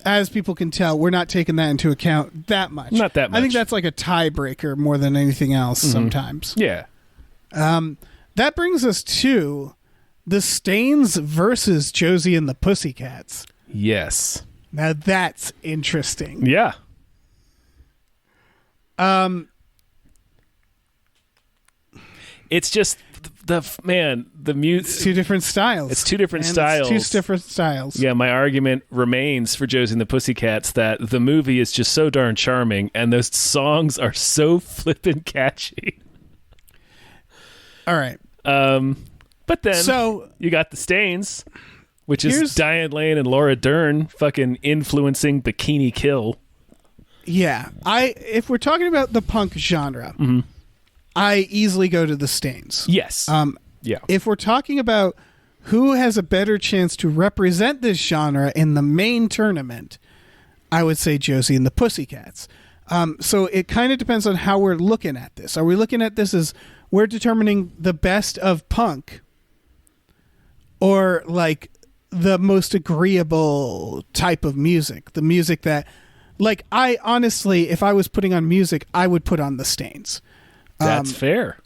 as people can tell, we're not taking that into account that much. Not that much. I think that's like a tiebreaker more than anything else sometimes. Yeah. That brings us to the Stains versus Josie and the Pussycats. Yes. Now that's interesting. Yeah. It's just the music. It's two different styles. It's two different And styles. It's two different styles. Yeah, my argument remains for Josie and the Pussycats that the movie is just so darn charming, and those songs are so flippin' catchy. All right. But then you got the Stains, which is Diane Lane and Laura Dern fucking influencing Bikini Kill. Yeah. If we're talking about the punk genre, I easily go to the Stains. Yes. Yeah. If we're talking about who has a better chance to represent this genre in the main tournament, I would say Josie and the Pussycats. So it kind of depends on how we're looking at this. Are we looking at this as we're determining the best of punk, or like the most agreeable type of music, the music that, like, I honestly, if I was putting on music, I would put on the Stains. That's fair.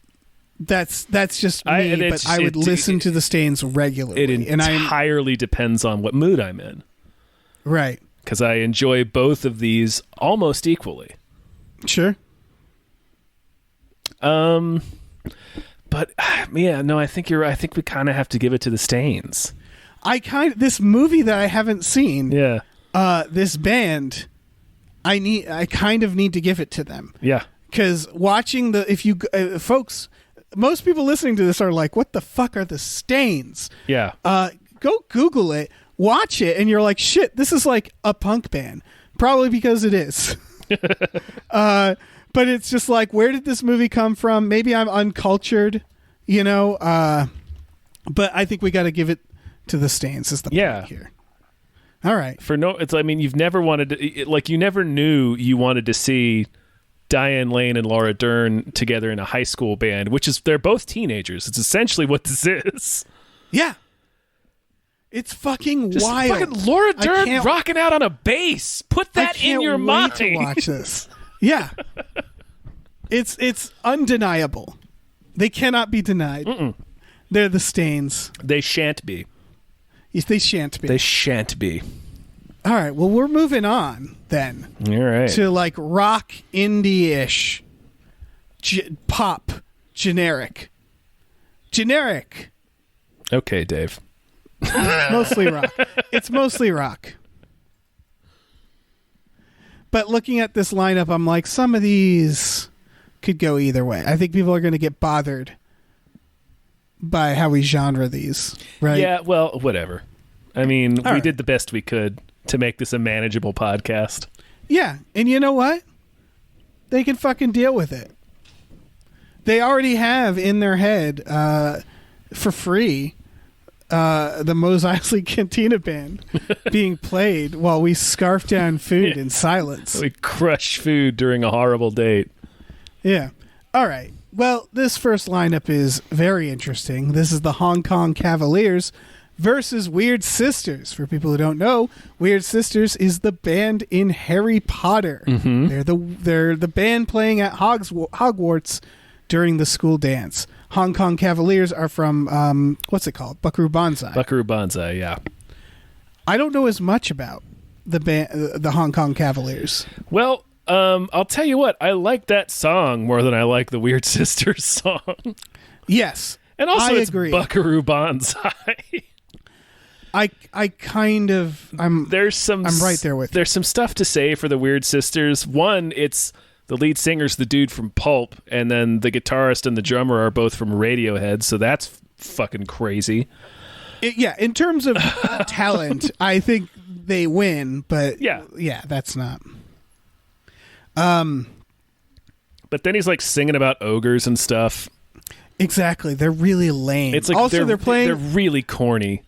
That's just me, but I would listen to the Stains regularly. It entirely depends on what mood I'm in. Right. Because I enjoy both of these almost equally. Sure. But yeah, no, I think you're right. I think we kind of have to give it to the Stains. This movie that I haven't seen. Yeah. This band, I kind of need to give it to them. Yeah. Because watching folks, most people listening to this are like, "What the fuck are the Stains?" Yeah. Go Google it, watch it, and you're like, "Shit, this is like a punk band." Probably because it is. But it's just like, where did this movie come from? Maybe I'm uncultured, but I think we got to give it to the Stains as the point here. All right. You've never wanted to, you never knew you wanted to see Diane Lane and Laura Dern together in a high school band, they're both teenagers. It's essentially what this is. Yeah. It's fucking just wild. Fucking Laura Dern rocking out on a bass. Put that in your mind. To watch this. Yeah. It's undeniable. They cannot be denied. Mm-mm. They're the Stains. They shan't be. They shan't be. They shan't be. All right. Well, we're moving on then. All right. To like rock indie-ish. Pop. Generic. Okay, Dave. Mostly rock. It's mostly rock. But looking at this lineup, I'm like, some of these could go either way. I think people are going to get bothered by how we genre these, right? Yeah, well, whatever. I mean, we did the best we could to make this a manageable podcast. Yeah, and you know what? They can fucking deal with it. They already have in their head, for free, the Mos Eisley Cantina Band being played while we scarf down food in silence. We crush food during a horrible date. Yeah. All right. Well, this first lineup is very interesting. This is the Hong Kong Cavaliers versus Weird Sisters. For people who don't know, Weird Sisters is the band in Harry Potter. Mm-hmm. They're the band playing at Hogwarts during the school dance. Hong Kong Cavaliers are from, what's it called? Buckaroo Banzai. Buckaroo Banzai, yeah. I don't know as much about the Hong Kong Cavaliers. Well, I'll tell you what. I like that song more than I like the Weird Sisters song. Yes. And also I it's agree. Buckaroo Banzai. I'm right there with you. There's some stuff to say for the Weird Sisters. One, it's the lead singer's the dude from Pulp, and then the guitarist and the drummer are both from Radiohead, so that's fucking crazy. In terms of talent, I think they win, but yeah, that's not. But then he's like singing about ogres and stuff. Exactly, they're really lame. It's like also they're really corny.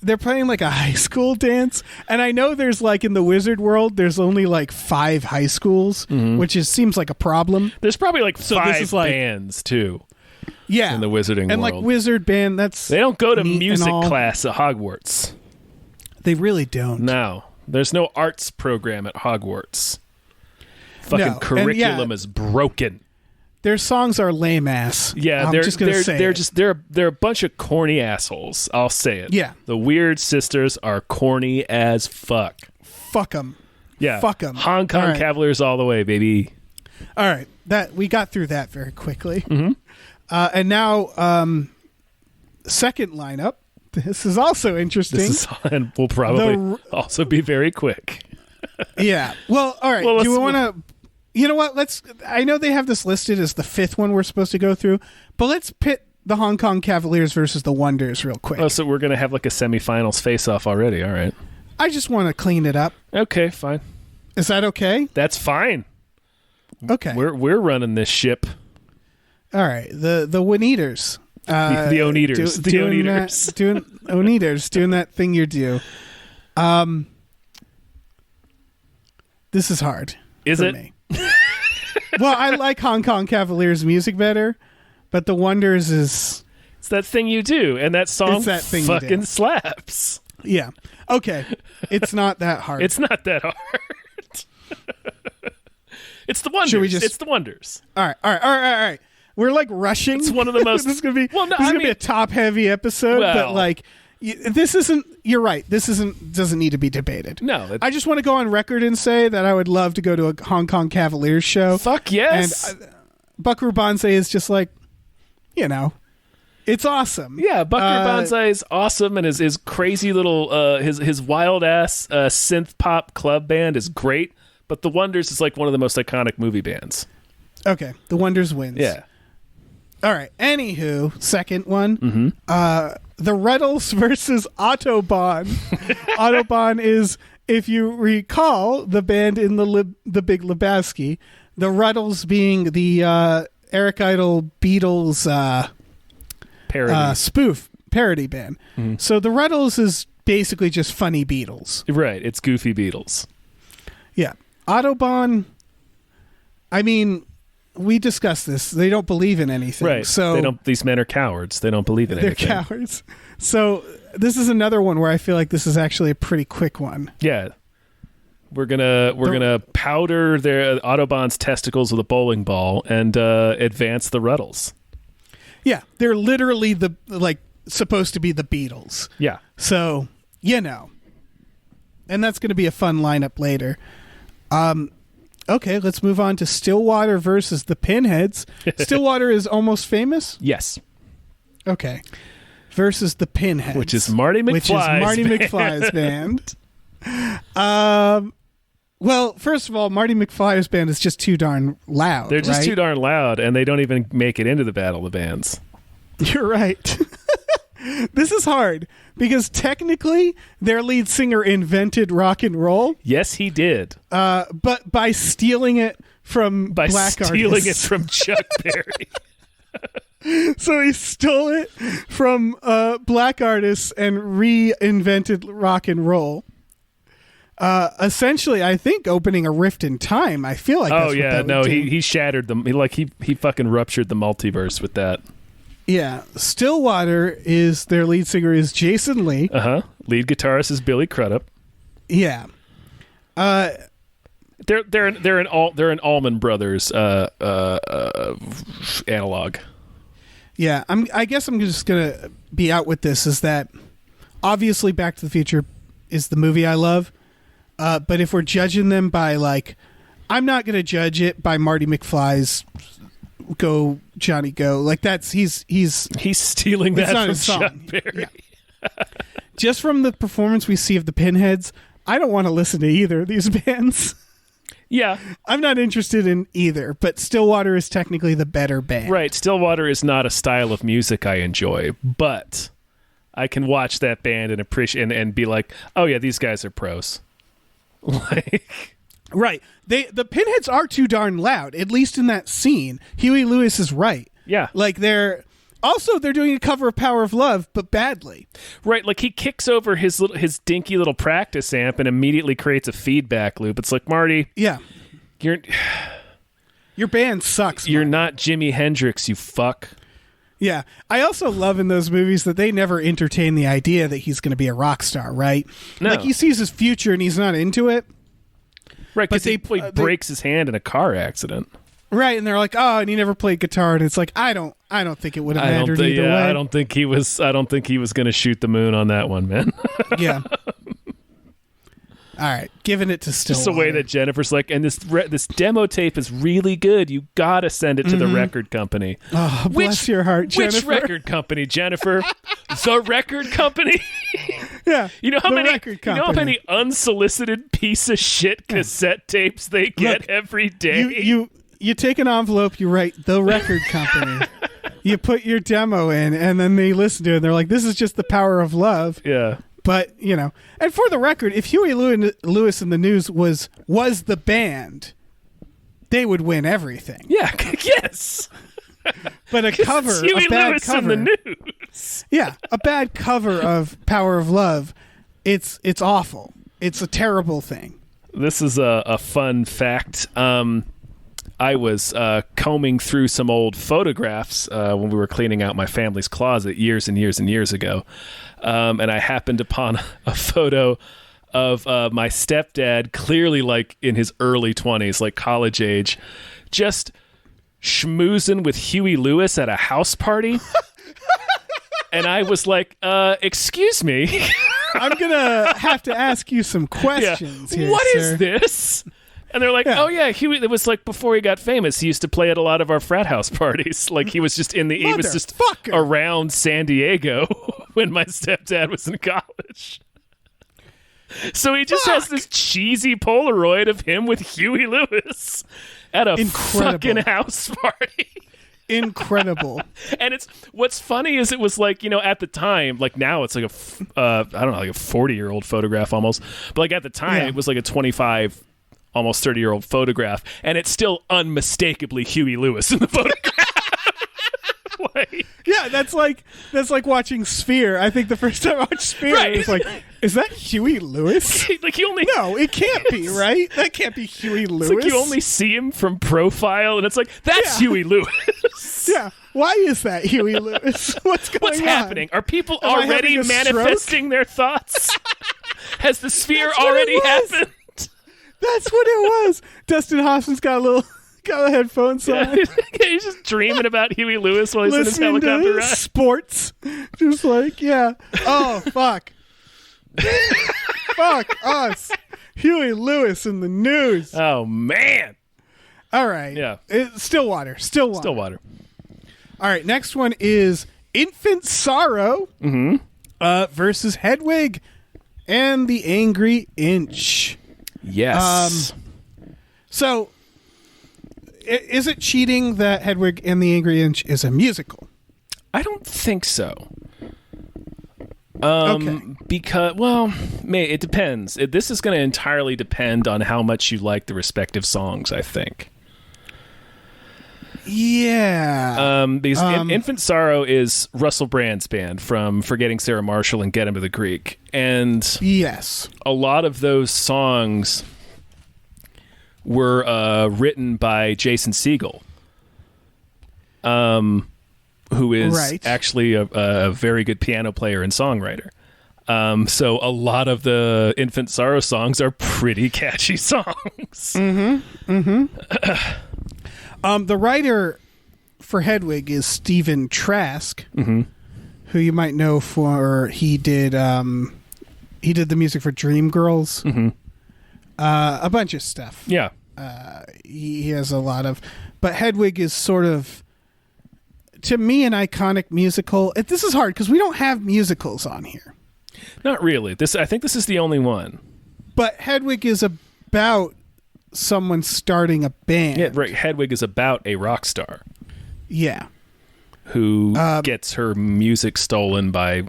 They're playing like a high school dance, and I know there's like in the wizard world, there's only like 5 high schools, which seems like a problem. There's probably like 5 bands too. Yeah, in the wizarding and world. Like wizard band, they don't go to music class at Hogwarts. They really don't. No, there's no arts program at Hogwarts. Fucking curriculum is broken. Their songs are lame ass. Yeah, they're a bunch of corny assholes. I'll say it. Yeah, the Weird Sisters are corny as fuck. Fuck them. Yeah, fuck them. Hong Kong Cavaliers all the way, baby. All right, that we got through that very quickly. Mm-hmm. And now second lineup. This is also interesting. And will probably also be very quick. Yeah. Well, all right. Well, do we want to... You know what? I know they have this listed as the fifth one we're supposed to go through, but let's pit the Hong Kong Cavaliers versus the Wonders real quick. Oh, so we're going to have like a semifinals face-off already. All right. I just want to clean it up. Okay, fine. Is that okay? That's fine. Okay. We're running this ship. All right. The One-Eaters. The Oneaters. The Oneaters. Oneaters doing that thing you do. This is hard. Is for it? Me. Well, I like Hong Kong Cavaliers music better, but the Wonders is... It's that thing you do, and that song fucking slaps. Yeah. Okay. It's not that hard. It's not that hard. It's the Wonders. It's the Wonders. All right. We're like rushing. It's one of the most... This is going to be a top-heavy episode, but like... This isn't... You're right. This doesn't need to be debated. No. I just want to go on record and say that I would love to go to a Hong Kong Cavaliers show. Fuck yes. And Buckaroo Banzai is just like, it's awesome. Yeah, Buckaroo Banzai is awesome, and his crazy little... his wild-ass synth pop club band is great, but The Wonders is like one of the most iconic movie bands. Okay. The Wonders wins. Yeah. All right. Anywho, second one. Mm-hmm. The Reddles versus Autobahn. Autobahn is, if you recall, the band in the Big Lebowski. The Reddles being the Eric Idle Beatles parody band. Mm-hmm. So the Reddles is basically just funny Beatles. Right. It's goofy Beatles. Yeah. Autobahn, I mean... We discussed this. They don't believe in anything. Right. So these men are cowards. They don't believe in anything. They're cowards. So this is another one where I feel like this is actually a pretty quick one. Yeah. We're gonna powder their Autobahn's testicles with a bowling ball and advance the Ruddles. Yeah, they're literally supposed to be the Beatles. Yeah. So and that's going to be a fun lineup later. Okay, let's move on to Stillwater versus the Pinheads. Stillwater is Almost Famous? Yes. Okay. Versus the Pinheads. Which is Marty McFly's band. Well, first of all, Marty McFly's band is just too darn loud. They're just too darn loud, and they don't even make it into the Battle of the Bands. You're right. This is hard because technically their lead singer invented rock and roll. Yes, he did. But by stealing it from black artists. From Chuck Berry. So he stole it from black artists and reinvented rock and roll. Essentially, I think opening a rift in time. I feel like that's what that would do. He shattered them. He fucking ruptured the multiverse with that. Yeah, Stillwater their lead singer is Jason Lee. Lead guitarist is Billy Crudup. Yeah. They're an Allman Brothers analog. Yeah, I guess I'm just gonna be out with this. Is that obviously Back to the Future is the movie I love, but if we're judging them by I'm not gonna judge it by Marty McFly's Go Johnny Go. He's stealing that from Chuck Berry. Yeah. Just from the performance we see of the Pinheads, I don't want to listen to either of these bands. Yeah. I'm not interested in either, but Stillwater is technically the better band. Right. Stillwater is not a style of music I enjoy, but I can watch that band and appreciate and be like, oh yeah, these guys are pros. Right. The Pinheads are too darn loud, at least in that scene. Huey Lewis is right. Yeah. They're doing a cover of Power of Love, but badly. Right, he kicks over his dinky little practice amp and immediately creates a feedback loop. It's like, Marty, yeah, your band sucks. You're not Jimi Hendrix, you fuck. Yeah. I also love in those movies that they never entertain the idea that he's going to be a rock star, right? No. He sees his future and he's not into it. Right, because he breaks his hand in a car accident. Right, and they're like, oh, and he never played guitar, and it's like, I don't think it would have mattered either way. I don't think he was going to shoot the moon on that one, man. Yeah. All right, giving it to Stillwater. Just the way that Jennifer's like, and this demo tape is really good. You gotta send it to the record company. Oh, bless your heart, Jennifer. Which record company, Jennifer? The record company. Yeah, you know how the many unsolicited piece of shit cassette tapes they get every day. You take an envelope, you write the record company. You put your demo in, and then they listen to it. And they're like, "This is just the power of love." Yeah. But, and for the record, if Huey Lewis and the News was the band, they would win everything. Yeah, yes. But a bad Lewis cover. And the News. Yeah, a bad cover of Power of Love, it's awful. It's a terrible thing. This is a fun fact. I was combing through some old photographs when we were cleaning out my family's closet years and years and years ago. And I happened upon a photo of my stepdad, clearly like in his early 20s, like college age, just schmoozing with Huey Lewis at a house party. And I was like, excuse me. I'm going to have to ask you some questions here, What sir. is this? And they're like, oh yeah, Huey. It was like before he got famous. He used to play at a lot of our frat house parties. Like he was just he was just around San Diego when my stepdad was in college. So he just has this cheesy Polaroid of him with Huey Lewis at a fucking house party. Incredible. And what's funny is it was like, at the time, like now it's like I don't know, like a 40-year-old photograph almost. But like at the time, it was like a 25, almost 30-year-old photograph, and it's still unmistakably Huey Lewis in the photograph. Yeah, that's like watching Sphere. I think the first time I watched Sphere, I was like, is that Huey Lewis? Like you only No, it can't be, right? That can't be Huey Lewis. It's like you only see him from profile, and it's like, that's Huey Lewis. Yeah. Why is that Huey Lewis? What's going on? Happening? Are people Am I already having a manifesting their thoughts? Has the Sphere already happened? That's what it was. Dustin Hoffman's got a headphones on. He's just dreaming about Huey Lewis while he's Listening in his helicopter to ride. Sports. Just like, yeah. Oh, fuck. Fuck us. Huey Lewis in the News. Oh, man. All right. Yeah. Stillwater. Stillwater. All right. Next one is Infant Sorrow versus Hedwig and the Angry Inch. Yes. So, is it cheating that Hedwig and the Angry Inch is a musical? I don't think so. Okay. Because, it depends. This is going to entirely depend on how much you like the respective songs, I think. Yeah. Because Infant Sorrow is Russell Brand's band from Forgetting Sarah Marshall and Get Him to the Greek. And yes, a lot of those songs were written by Jason Segel, who is actually a very good piano player and songwriter. So a lot of the Infant Sorrow songs are pretty catchy songs. The writer for Hedwig is Stephen Trask, who you might know for he did the music for Dreamgirls, a bunch of stuff. Yeah, he has a lot of. But Hedwig is sort of, to me, an iconic musical. This is hard because we don't have musicals on here. Not really. I think this is the only one. But Hedwig is about someone starting a band. Yeah, right. Hedwig is about a rock star. Yeah. Who gets her music stolen by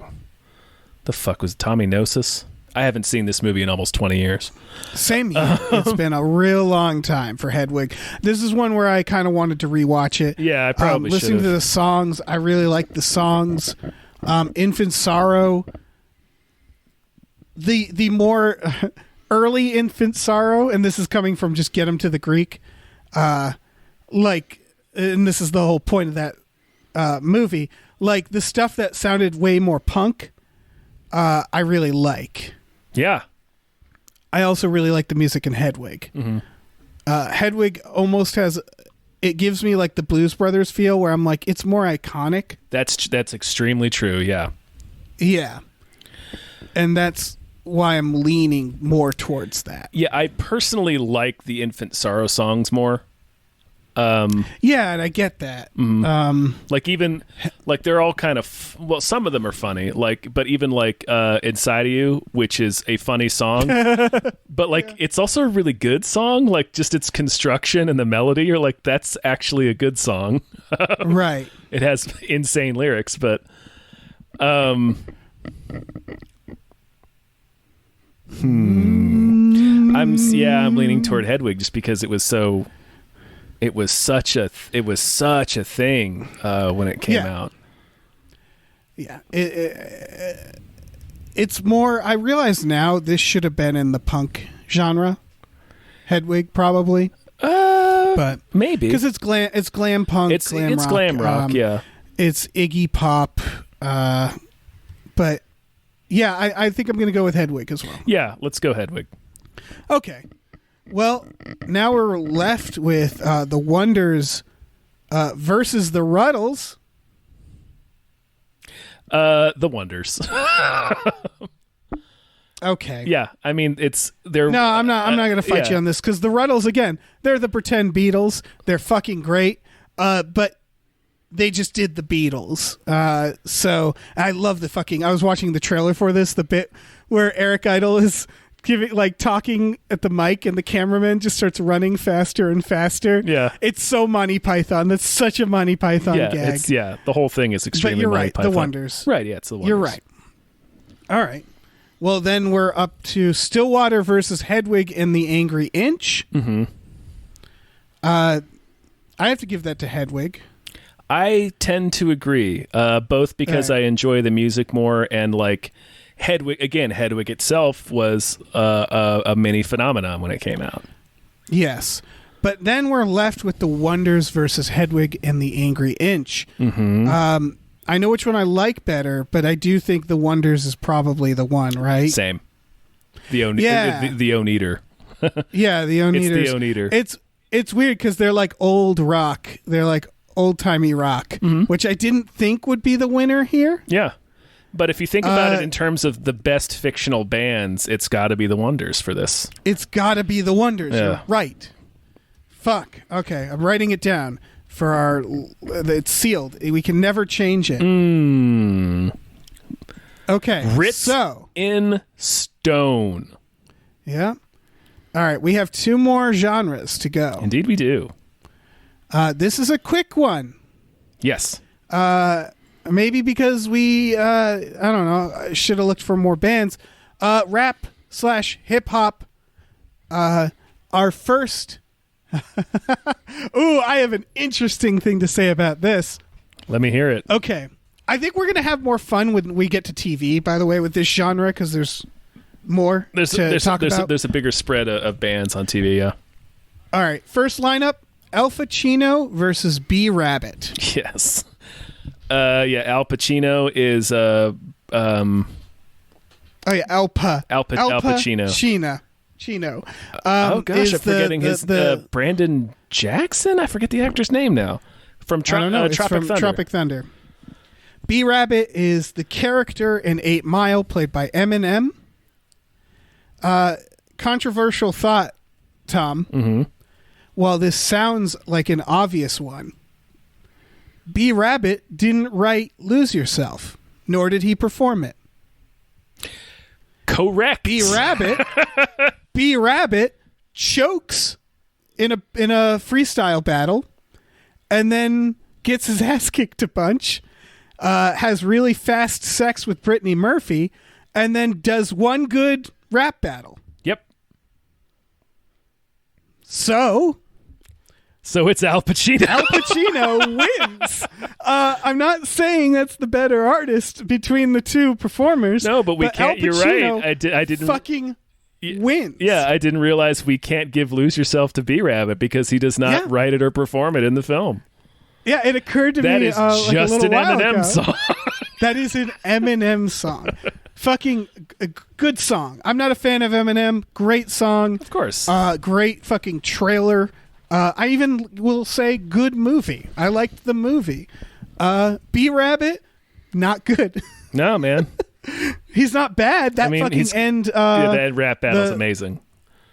the fuck was it, Tommy Gnosis? I haven't seen this movie in almost 20 years. Same here. It's been a real long time for Hedwig. This is one where I kind of wanted to rewatch it. Yeah, I probably should. Listening to the songs, I really like the songs. Infant Sorrow. The more early Infant Sorrow, and this is coming from just Get 'Em to the Greek, and this is the whole point of that movie, like the stuff that sounded way more punk, I really like. Yeah. I also really like the music in Hedwig. Hedwig almost has, it gives me like the Blues Brothers feel where I'm like, it's more iconic. That's extremely true, yeah. Yeah. And that's why I'm leaning more towards that. Yeah, I personally like the Infant Sorrow songs more. Yeah, and I get that. Like even like they're all kind of well, some of them are funny. Like, but even like "Inside of You," which is a funny song, but like it's also a really good song. Like just its construction and the melody, you're like, that's actually a good song. Right. It has insane lyrics, but I'm leaning toward Hedwig just because it was such a thing when it came out. Yeah, it's more. I realize now this should have been in the punk genre. Hedwig probably, but maybe because it's glam punk. It's rock. glam rock. Yeah, it's Iggy Pop. But yeah, I think I'm going to go with Hedwig as well. Yeah, let's go Hedwig. Okay. Well, now we're left with the Wonders versus the Ruddles. The Wonders. Okay. Yeah, I mean they're. No, I'm not going to fight you on this because the Ruddles, again, they're the pretend Beatles. They're fucking great, but they just did the Beatles. So I love the fucking. I was watching the trailer for this, the bit where Eric Idle is talking at the mic and the cameraman just starts running faster and faster. Yeah. It's so Monty Python. That's such a Monty Python gag. The whole thing is extremely But you're Monty right, Python. the Wonders. Right, yeah, it's the Wonders. You're right. All right. Well, then we're up to Stillwater versus Hedwig and the Angry Inch. Mm-hmm. I have to give that to Hedwig. I tend to agree, both because I enjoy the music more and like Hedwig itself was a mini phenomenon when it came out. Yes. But then we're left with the Wonders versus Hedwig and the Angry Inch. Mm-hmm. I know which one I like better, but I do think the Wonders is probably the one, right? Same. The Oneater. Yeah, the Oneaters. It's the Oneater. It's weird because they're like old rock. They're like old-timey rock, which I didn't think would be the winner here. Yeah. But if you think about it in terms of the best fictional bands, it's got to be the Wonders for this. It's got to be the Wonders. Yeah. You're right. Fuck. Okay, I'm writing it down for our... It's sealed. We can never change it. Okay. Written in stone. Yeah. All right, we have two more genres to go. Indeed we do. This is a quick one. Yes. Maybe because we, I don't know, should have looked for more bands. Rap / hip hop. Our first. Ooh, I have an interesting thing to say about this. Let me hear it. Okay. I think we're going to have more fun when we get to TV, by the way, with this genre, because there's more to talk about. There's a bigger spread of bands on TV, yeah. All right. First lineup, Al Pacino versus B Rabbit. Yes. Al Pacino is Al Pacino. Chino. Oh gosh, I'm forgetting his Brandon Jackson. I forget the actor's name now. From Tropic Thunder. B Rabbit is the character in 8 Mile, played by Eminem. Controversial thought, Tom. Mm-hmm. While this sounds like an obvious one, B Rabbit didn't write Lose Yourself, nor did he perform it. Correct. B Rabbit chokes in a freestyle battle and then gets his ass kicked a bunch, has really fast sex with Brittany Murphy, and then does one good rap battle. Yep. So it's Al Pacino. Al Pacino wins. I'm not saying that's the better artist between the two performers. No, but we can't. You're right. I didn't fucking wins. Yeah, I didn't realize we can't give "Lose Yourself" to B Rabbit because he does not write it or perform it in the film. Yeah, it occurred to me that is just an Eminem song. That is an Eminem song. Fucking a good song. I'm not a fan of Eminem. Great song, of course. Great fucking trailer. I even will say good movie. I liked the movie. B Rabbit, not good. No, man. He's not bad. That fucking end. The end rap battle's amazing.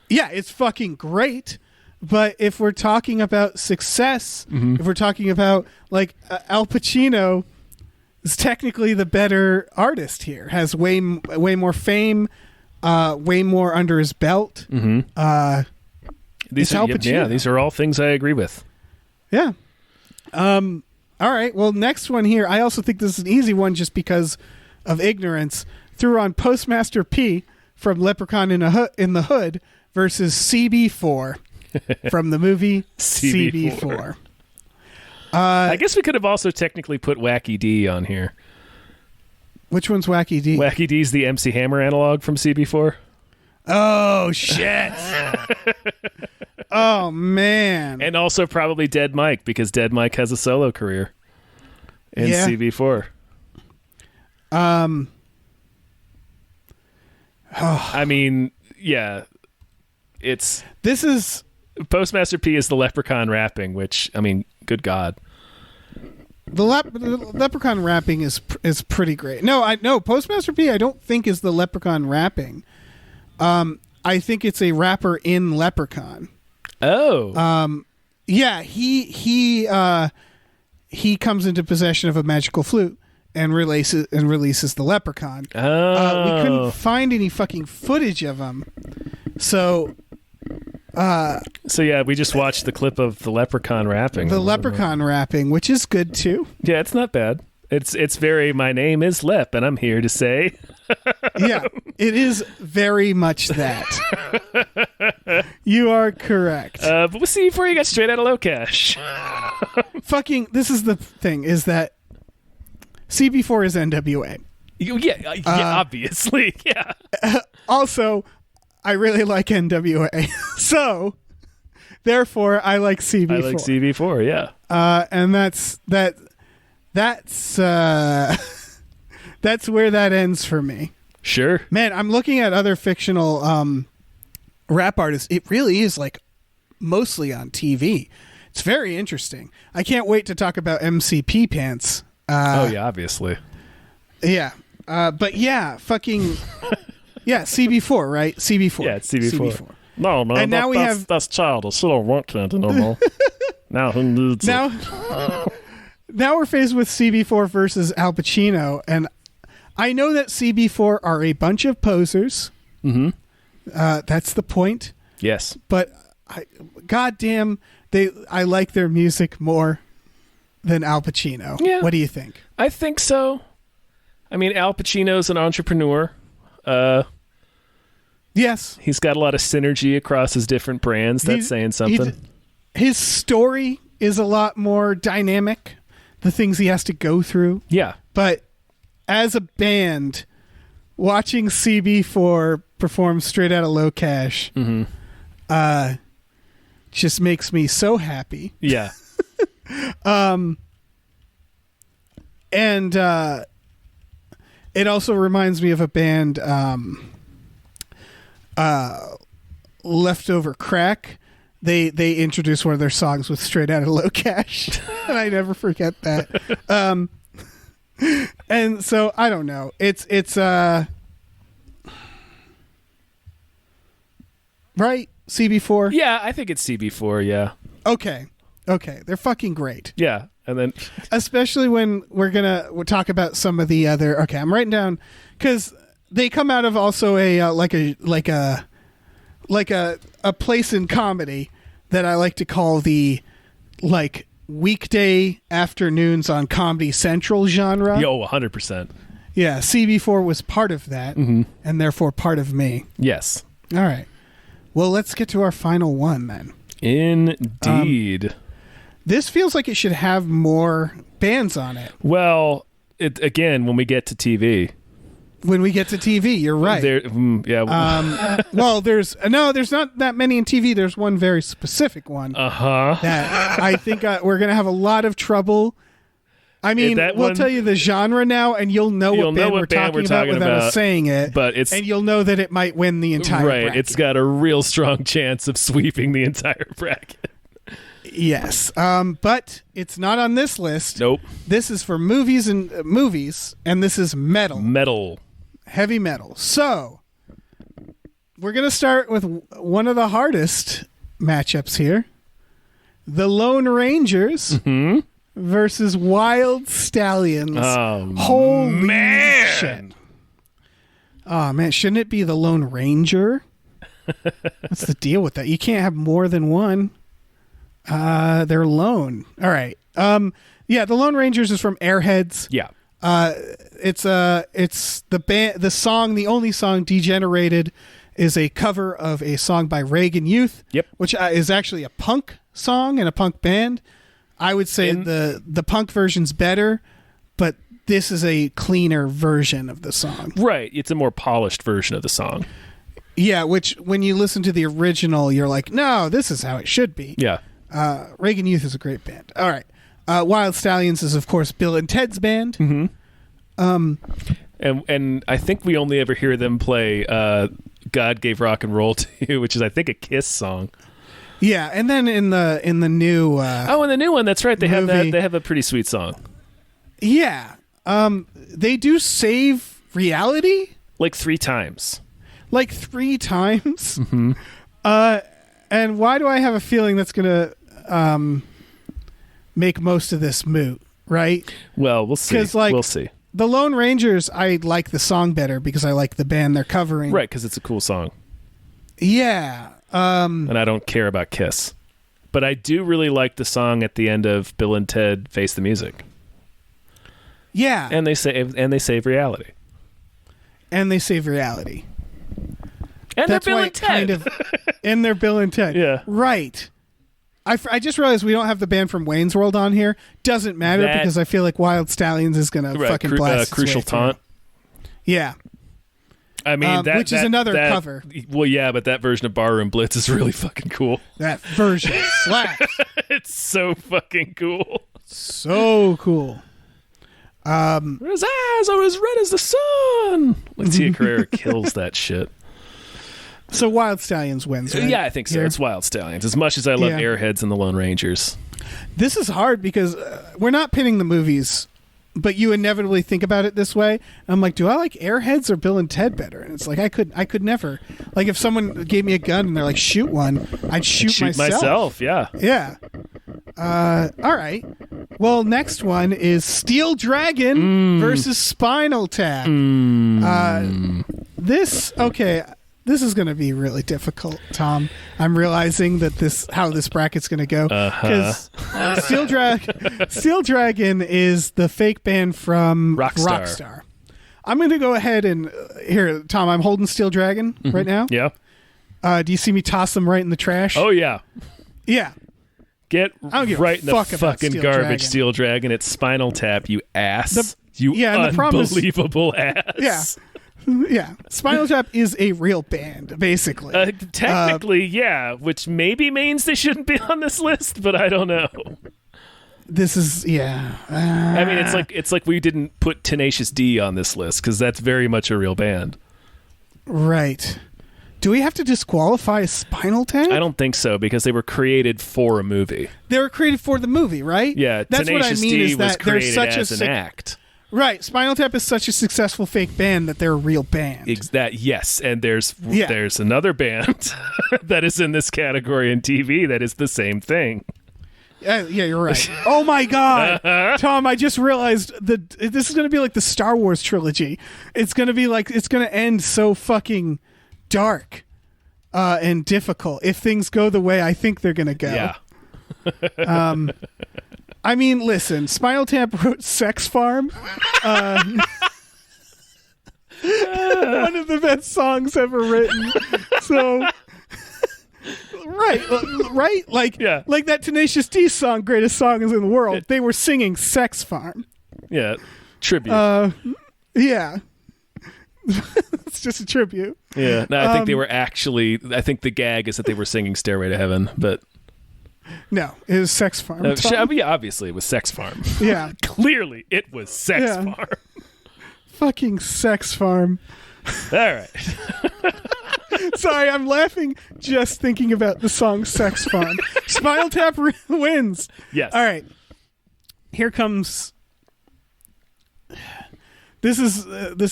Yeah, it's fucking great. But if we're talking about success, if we're talking about like Al Pacino is technically the better artist here, has way more fame, way more under his belt. These are Al Pacino. Yeah, these are all things I agree with. Yeah. All right. Well, next one here. I also think this is an easy one just because of ignorance. Threw on Postmaster P from Leprechaun in the Hood versus CB4 from the movie CB4. I guess we could have also technically put Wacky D on here. Which one's Wacky D? Wacky D's the MC Hammer analog from CB4. Oh, shit. Oh, man. And also probably Dead Mike, because Dead Mike has a solo career in CB4. I mean, yeah. This is... Postmaster P is the leprechaun rapping, which, I mean, good God. The leprechaun rapping is pretty great. No, Postmaster P I don't think is the leprechaun rapping. I think it's a rapper in Leprechaun. Oh. Yeah, he comes into possession of a magical flute and releases the leprechaun. Oh. We couldn't find any fucking footage of him. So yeah, we just watched the clip of the leprechaun rapping. The leprechaun rapping, which is good too. Yeah, it's not bad. It's very, my name is Lep, and I'm here to say. Yeah, it is very much that. You are correct. But we'll see before you got straight out of low cash. Fucking, this is the thing, is that CB4 is NWA. Yeah, obviously, yeah. Also, I really like NWA, so therefore I like CB4. I like CB4, yeah. And that's where that ends for me. Sure. Man, I'm looking at other fictional rap artists. It really is like mostly on TV. It's very interesting. I can't wait to talk about MCP Pants. Oh yeah, obviously. Yeah. But yeah, fucking yeah, CB4, right? CB4. Yeah, it's CB4. No, man. And now that's childish. I don't want that no more. Now who needs it? Now we're faced with CB4 versus Al Pacino, and I know that CB4 are a bunch of posers. Mm-hmm. That's the point. Yes. But goddamn, I like their music more than Al Pacino. Yeah. What do you think? I think so. I mean, Al Pacino's an entrepreneur. Yes. He's got a lot of synergy across his different brands. That's saying something. His story is a lot more dynamic. The things he has to go through. Yeah. But as a band, watching CB4 perform Straight Outta Low Cash just makes me so happy. Yeah. And it also reminds me of a band, Leftover Crack. They introduced one of their songs with Straight Outta Low Cash, and I never forget that. And so I don't know. It's right, CB4. Yeah, I think it's CB4. Yeah. Okay, they're fucking great. Yeah, and then especially when we'll talk about some of the other. Okay, I'm writing down because they come out of also a a place in comedy that I like to call the like weekday afternoons on Comedy Central genre. Yo, 100%. Yeah, CB4 was part of that, and therefore part of me. Yes. All right. Well, let's get to our final one then. Indeed. This feels like it should have more bands on it. Well, again, when we get to TV. When we get to TV, you're right. Well, there's not that many in TV. There's one very specific one. That I think we're going to have a lot of trouble. I mean, we'll tell you the genre now, and you'll know what band we're talking about without us saying it. And you'll know that it might win the entire bracket. It's got a real strong chance of sweeping the entire bracket. Yes, but it's not on this list. Nope. This is for movies, and this is metal. Metal. Heavy metal. So, we're going to start with one of the hardest matchups here. The Lone Rangers versus Wild Stallions. Oh, holy man. shit. Oh, man. Shouldn't it be the Lone Ranger? What's the deal with that? You can't have more than one. They're lone. All right. Yeah, the Lone Rangers is from Airheads. Yeah. It's the band. The song, the only song, "Degenerated," is a cover of a song by Reagan Youth. Yep. Which is actually a punk song and a punk band. I would say the punk version's better, but this is a cleaner version of the song. Right. It's a more polished version of the song. Yeah, which when you listen to the original, you're like, no, this is how it should be. Yeah. Reagan Youth is a great band. All right. Wild Stallions is, of course, Bill and Ted's band. Mm-hmm. And I think we only ever hear them play "God Gave Rock and Roll to You," which is, I think, a Kiss song. Yeah, and then in the new in the new one, that's right. They have that. They have a pretty sweet song. Yeah, they do save reality like 3 times. Mm-hmm. And why do I have a feeling that's gonna make most of this moot? Right? Well, we'll see. We'll see. The Lone Rangers, I like the song better because I like the band they're covering. Right, because it's a cool song. Yeah. And I don't care about Kiss. But I do really like the song at the end of Bill and Ted Face the Music. Yeah. And they save reality. And they save reality. And that's they're Bill why and Ted. And they're Bill and Ted. Yeah. Right. I just realized we don't have the band from Wayne's World on here. Doesn't matter because I feel like Wild Stallions is going to fucking blast its Crucial way through. Taunt. Yeah. I mean, which is another cover. Well, yeah, but that version of Barroom Blitz is really fucking cool. That version slaps. It's so fucking cool. So cool. His eyes are as red as the sun. Tia Carrera kills that shit. So Wild Stallions wins, right? Yeah, I think so. Here. It's Wild Stallions. As much as I love Airheads and the Lone Rangers. This is hard because we're not pinning the movies, but you inevitably think about it this way. And I'm like, do I like Airheads or Bill and Ted better? And it's like I could never. Like if someone gave me a gun and they're like, shoot one, I'd shoot myself. Yeah. Yeah. All right. Well, next one is Steel Dragon versus Spinal Tap. This is going to be really difficult, Tom. I'm realizing that how this bracket's going to go because Steel Dragon is the fake band from Rockstar. I'm going to go ahead and here, Tom. I'm holding Steel Dragon right now. Yeah. Do you see me toss them right in the trash? Oh yeah. Yeah. Get right in the fucking Steel garbage, Dragon. Steel Dragon. It's Spinal Tap, you ass. And Unbelievable ass. Yeah. Yeah, Spinal Tap is a real band, basically. Technically, yeah, which maybe means they shouldn't be on this list, but I don't know. This is I mean, it's like we didn't put Tenacious D on this list because that's very much a real band, right? Do we have to disqualify Spinal Tap? I don't think so because they were created for a movie. They were created for the movie, right? Yeah, that's Tenacious what I mean. D Is that was created such as an act. Right, Spinal Tap is such a successful fake band that they're a real band. Yes, and there's another band that is in this category in TV that is the same thing. Yeah, you're right. Oh my God, Tom! I just realized that this is going to be like the Star Wars trilogy. It's going to end so fucking dark and difficult if things go the way I think they're going to go. Yeah. I mean, listen, Spinal Tap wrote Sex Farm. One of the best songs ever written. So, right? Like that Tenacious D song, Greatest Songs in the World. They were singing Sex Farm. Yeah, tribute. Yeah. It's just a tribute. Yeah. No, I think they were actually, I think the gag is that they were singing Stairway to Heaven, but... No, it was Sex Farm. Obviously, it was Sex Farm. Yeah. Clearly, it was Sex Farm. Fucking Sex Farm. All right. Sorry, I'm laughing just thinking about the song Sex Farm. Spinal Tap wins. Yes. All right. Here comes... This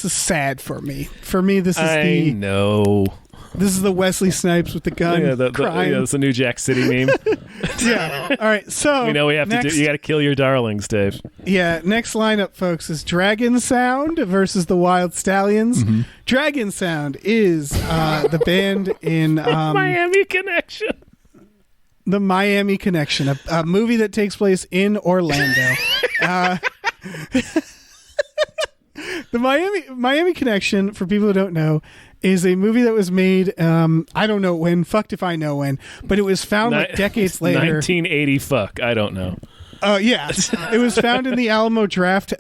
is sad for me. For me, this is I know. This is the Wesley Snipes with the gun crying. It's a New Jack City meme. Yeah. All right. So we know we have to do. You got to kill your darlings, Dave. Yeah. Next lineup, folks, is Dragon Sound versus the Wild Stallions. Mm-hmm. Dragon Sound is the band in Miami Connection. The Miami Connection, a movie that takes place in Orlando. The Miami Connection, for people who don't know, is a movie that was made, I don't know when, fucked if I know when, but it was found like decades later. 1980 fuck, I don't know. Oh, yeah. It was found in the Alamo Draft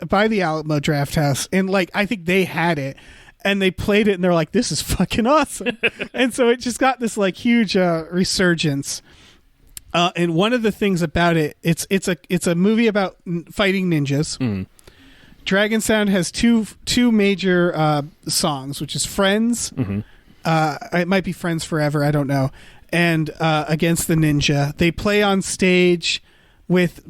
House, and like I think they had it, and they played it, and they're like, this is fucking awesome. And so it just got this like huge resurgence. And one of the things about it, it's a movie about fighting ninjas. Mm. Dragon Sound has two major songs, which is Friends. Mm-hmm. It might be Friends Forever, I don't know. And Against the Ninja. They play on stage with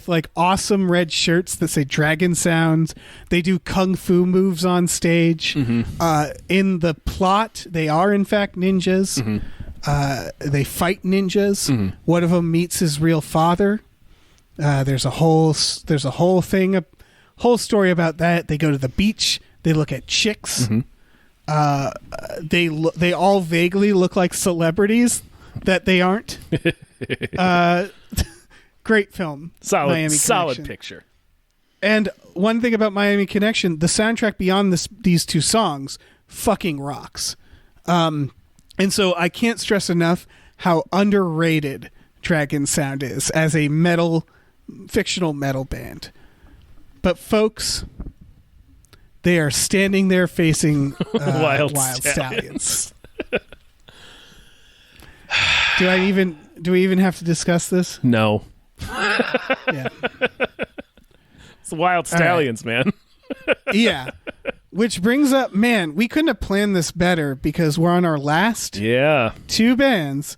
like awesome red shirts that say Dragon Sound. They do kung fu moves on stage. Mm-hmm. In the plot, they are in fact ninjas. Mm-hmm. They fight ninjas. Mm-hmm. One of them meets his real father. There's a whole thing. Whole story about that. They go to the beach. They look at chicks. Mm-hmm. They all vaguely look like celebrities that they aren't. Great film. Solid picture. And one thing about Miami Connection, the soundtrack beyond these two songs fucking rocks. And so I can't stress enough how underrated Dragon Sound is as a fictional metal band. But folks, they are standing there facing Wild Stallions. Do we even have to discuss this? No. Yeah. It's the Wild Stallions, right. Man. Yeah. Which brings up, man, we couldn't have planned this better because we're on our last two bands,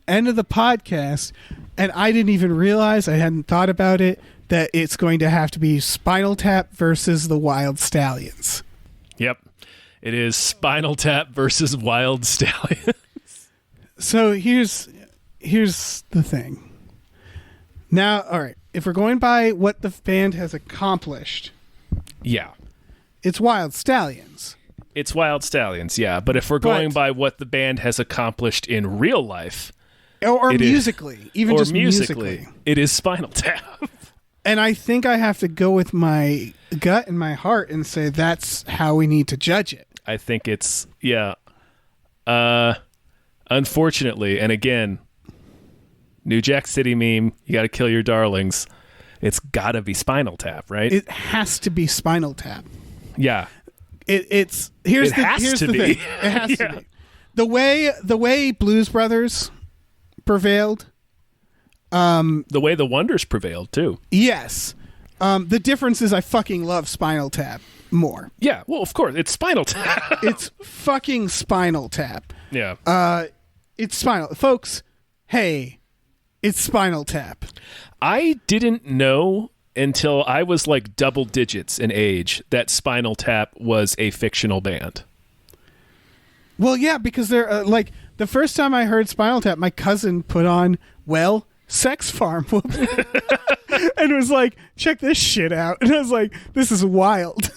end of the podcast, and I didn't even realize, I hadn't thought about it, that it's going to have to be Spinal Tap versus the Wild Stallions. Yep. It is Spinal Tap versus Wild Stallions. So here's the thing. Now, all right, if we're going by what the band has accomplished, it's Wild Stallions. It's Wild Stallions, yeah. But if we're going by what the band has accomplished in real life, or musically, musically, it is Spinal Tap. And I think I have to go with my gut and my heart and say that's how we need to judge it. I think it's, unfortunately, and again, New Jack City meme, you got to kill your darlings. It's got to be Spinal Tap, right? It has to be Spinal Tap. Yeah. Here's the thing. It has to be. The way Blues Brothers prevailed. The way the Wonders prevailed too. Yes. The difference is I fucking love Spinal Tap more. Yeah, well, of course, it's Spinal Tap. It's fucking Spinal Tap. Yeah. It's Spinal. Folks, hey, it's Spinal Tap. I didn't know until I was like double digits in age that Spinal Tap was a fictional band. Well, yeah, because they're like the first time I heard Spinal Tap, my cousin put on Sex Farm and was like, check this shit out. And I was like, this is wild.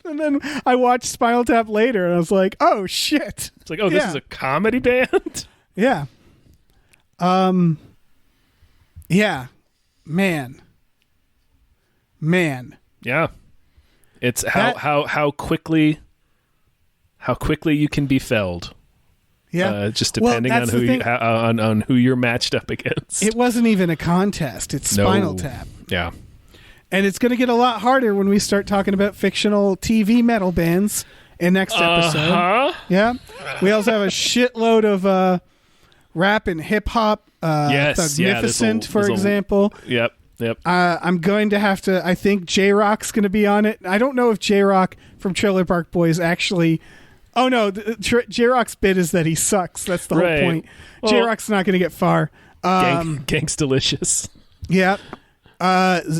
And then I watched Spinal Tap later and I was like, oh shit. It's like, oh, this is a comedy band? Yeah. Yeah. Man. Yeah. It's how quickly you can be felled. Yeah, just depending on who you're matched up against. It wasn't even a contest. It's Spinal Tap. Yeah, and it's going to get a lot harder when we start talking about fictional TV metal bands in next episode. Yeah, we also have a shitload of rap and hip hop. Magnificent, for example. Yep. I'm going to have to. I think J-Rock's going to be on it. I don't know if J-Rock from Trailer Park Boys actually. Oh no, J-Rock's bit is that he sucks. That's the whole point. Well, J-Rock's not going to get far. Gangstalicious. Yeah.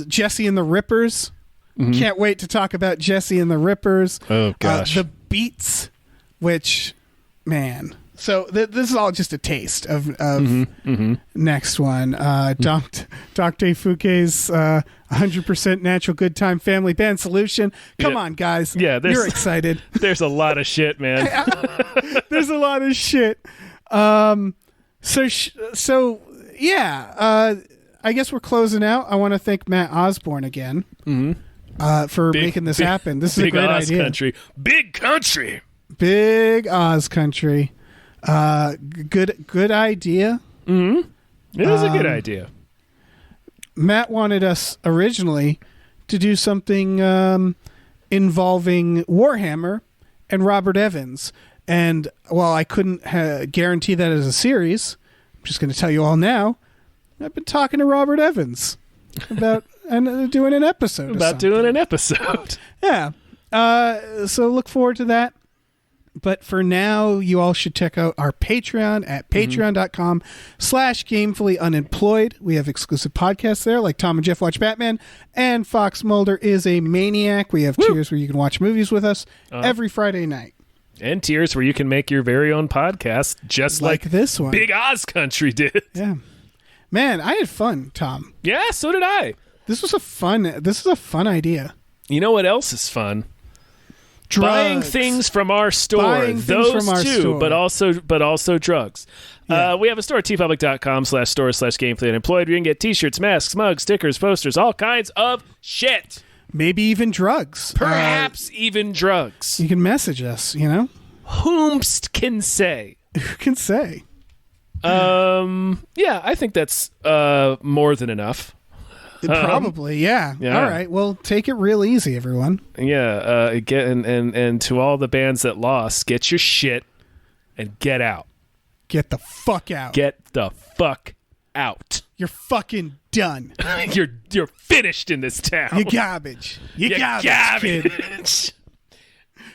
Jesse and the Rippers. Can't wait to talk about Jesse and the Rippers. Oh, gosh. The Beats, which, man. So this is all just a taste of next one. Dr. Fouquet's 100% Natural Good Time Family Band Solution. Come on, guys. Yeah, you're excited. There's a lot of shit, man. There's a lot of shit. I guess we're closing out. I want to thank Matt Osborn again for making this happen. This is a great Oz idea. Country. Big country. Big Oz Country. Good idea. It is a good idea. Matt wanted us originally to do something involving Warhammer and Robert Evans. And while I couldn't guarantee that as a series, I'm just going to tell you all now, I've been talking to Robert Evans about doing an episode. Yeah. So look forward to that. But for now, you all should check out our Patreon at patreon.com/gamefullyunemployed. We have exclusive podcasts there, like Tom and Jeff Watch Batman, and Fox Mulder is a Maniac. We have tiers where you can watch movies with us every Friday night. And tiers where you can make your very own podcast, just like this one. Big Oz Country did. Yeah. Man, I had fun, Tom. Yeah, so did I. This is a fun idea. You know what else is fun? Drugs. Buying things from our store. Those two, but also drugs. Yeah. We have a store at tpublic.com/store/gamefullyunemployed where you can get t-shirts, masks, mugs, stickers, posters, all kinds of shit. Maybe even drugs. Perhaps even drugs. You can message us, you know? Whomst can say. Who can say? Yeah, I think that's more than enough. Probably, yeah. All right, well, take it real easy, everyone. Yeah, get and to all the bands that lost, get your shit and get out. Get the fuck out. Get the fuck out. You're fucking done. You're finished in this town. You garbage. You garbage, kid.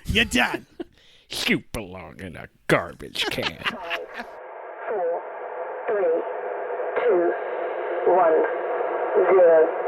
You're done. You belong in a garbage can. 5, 4, 3, 2, 1, 0.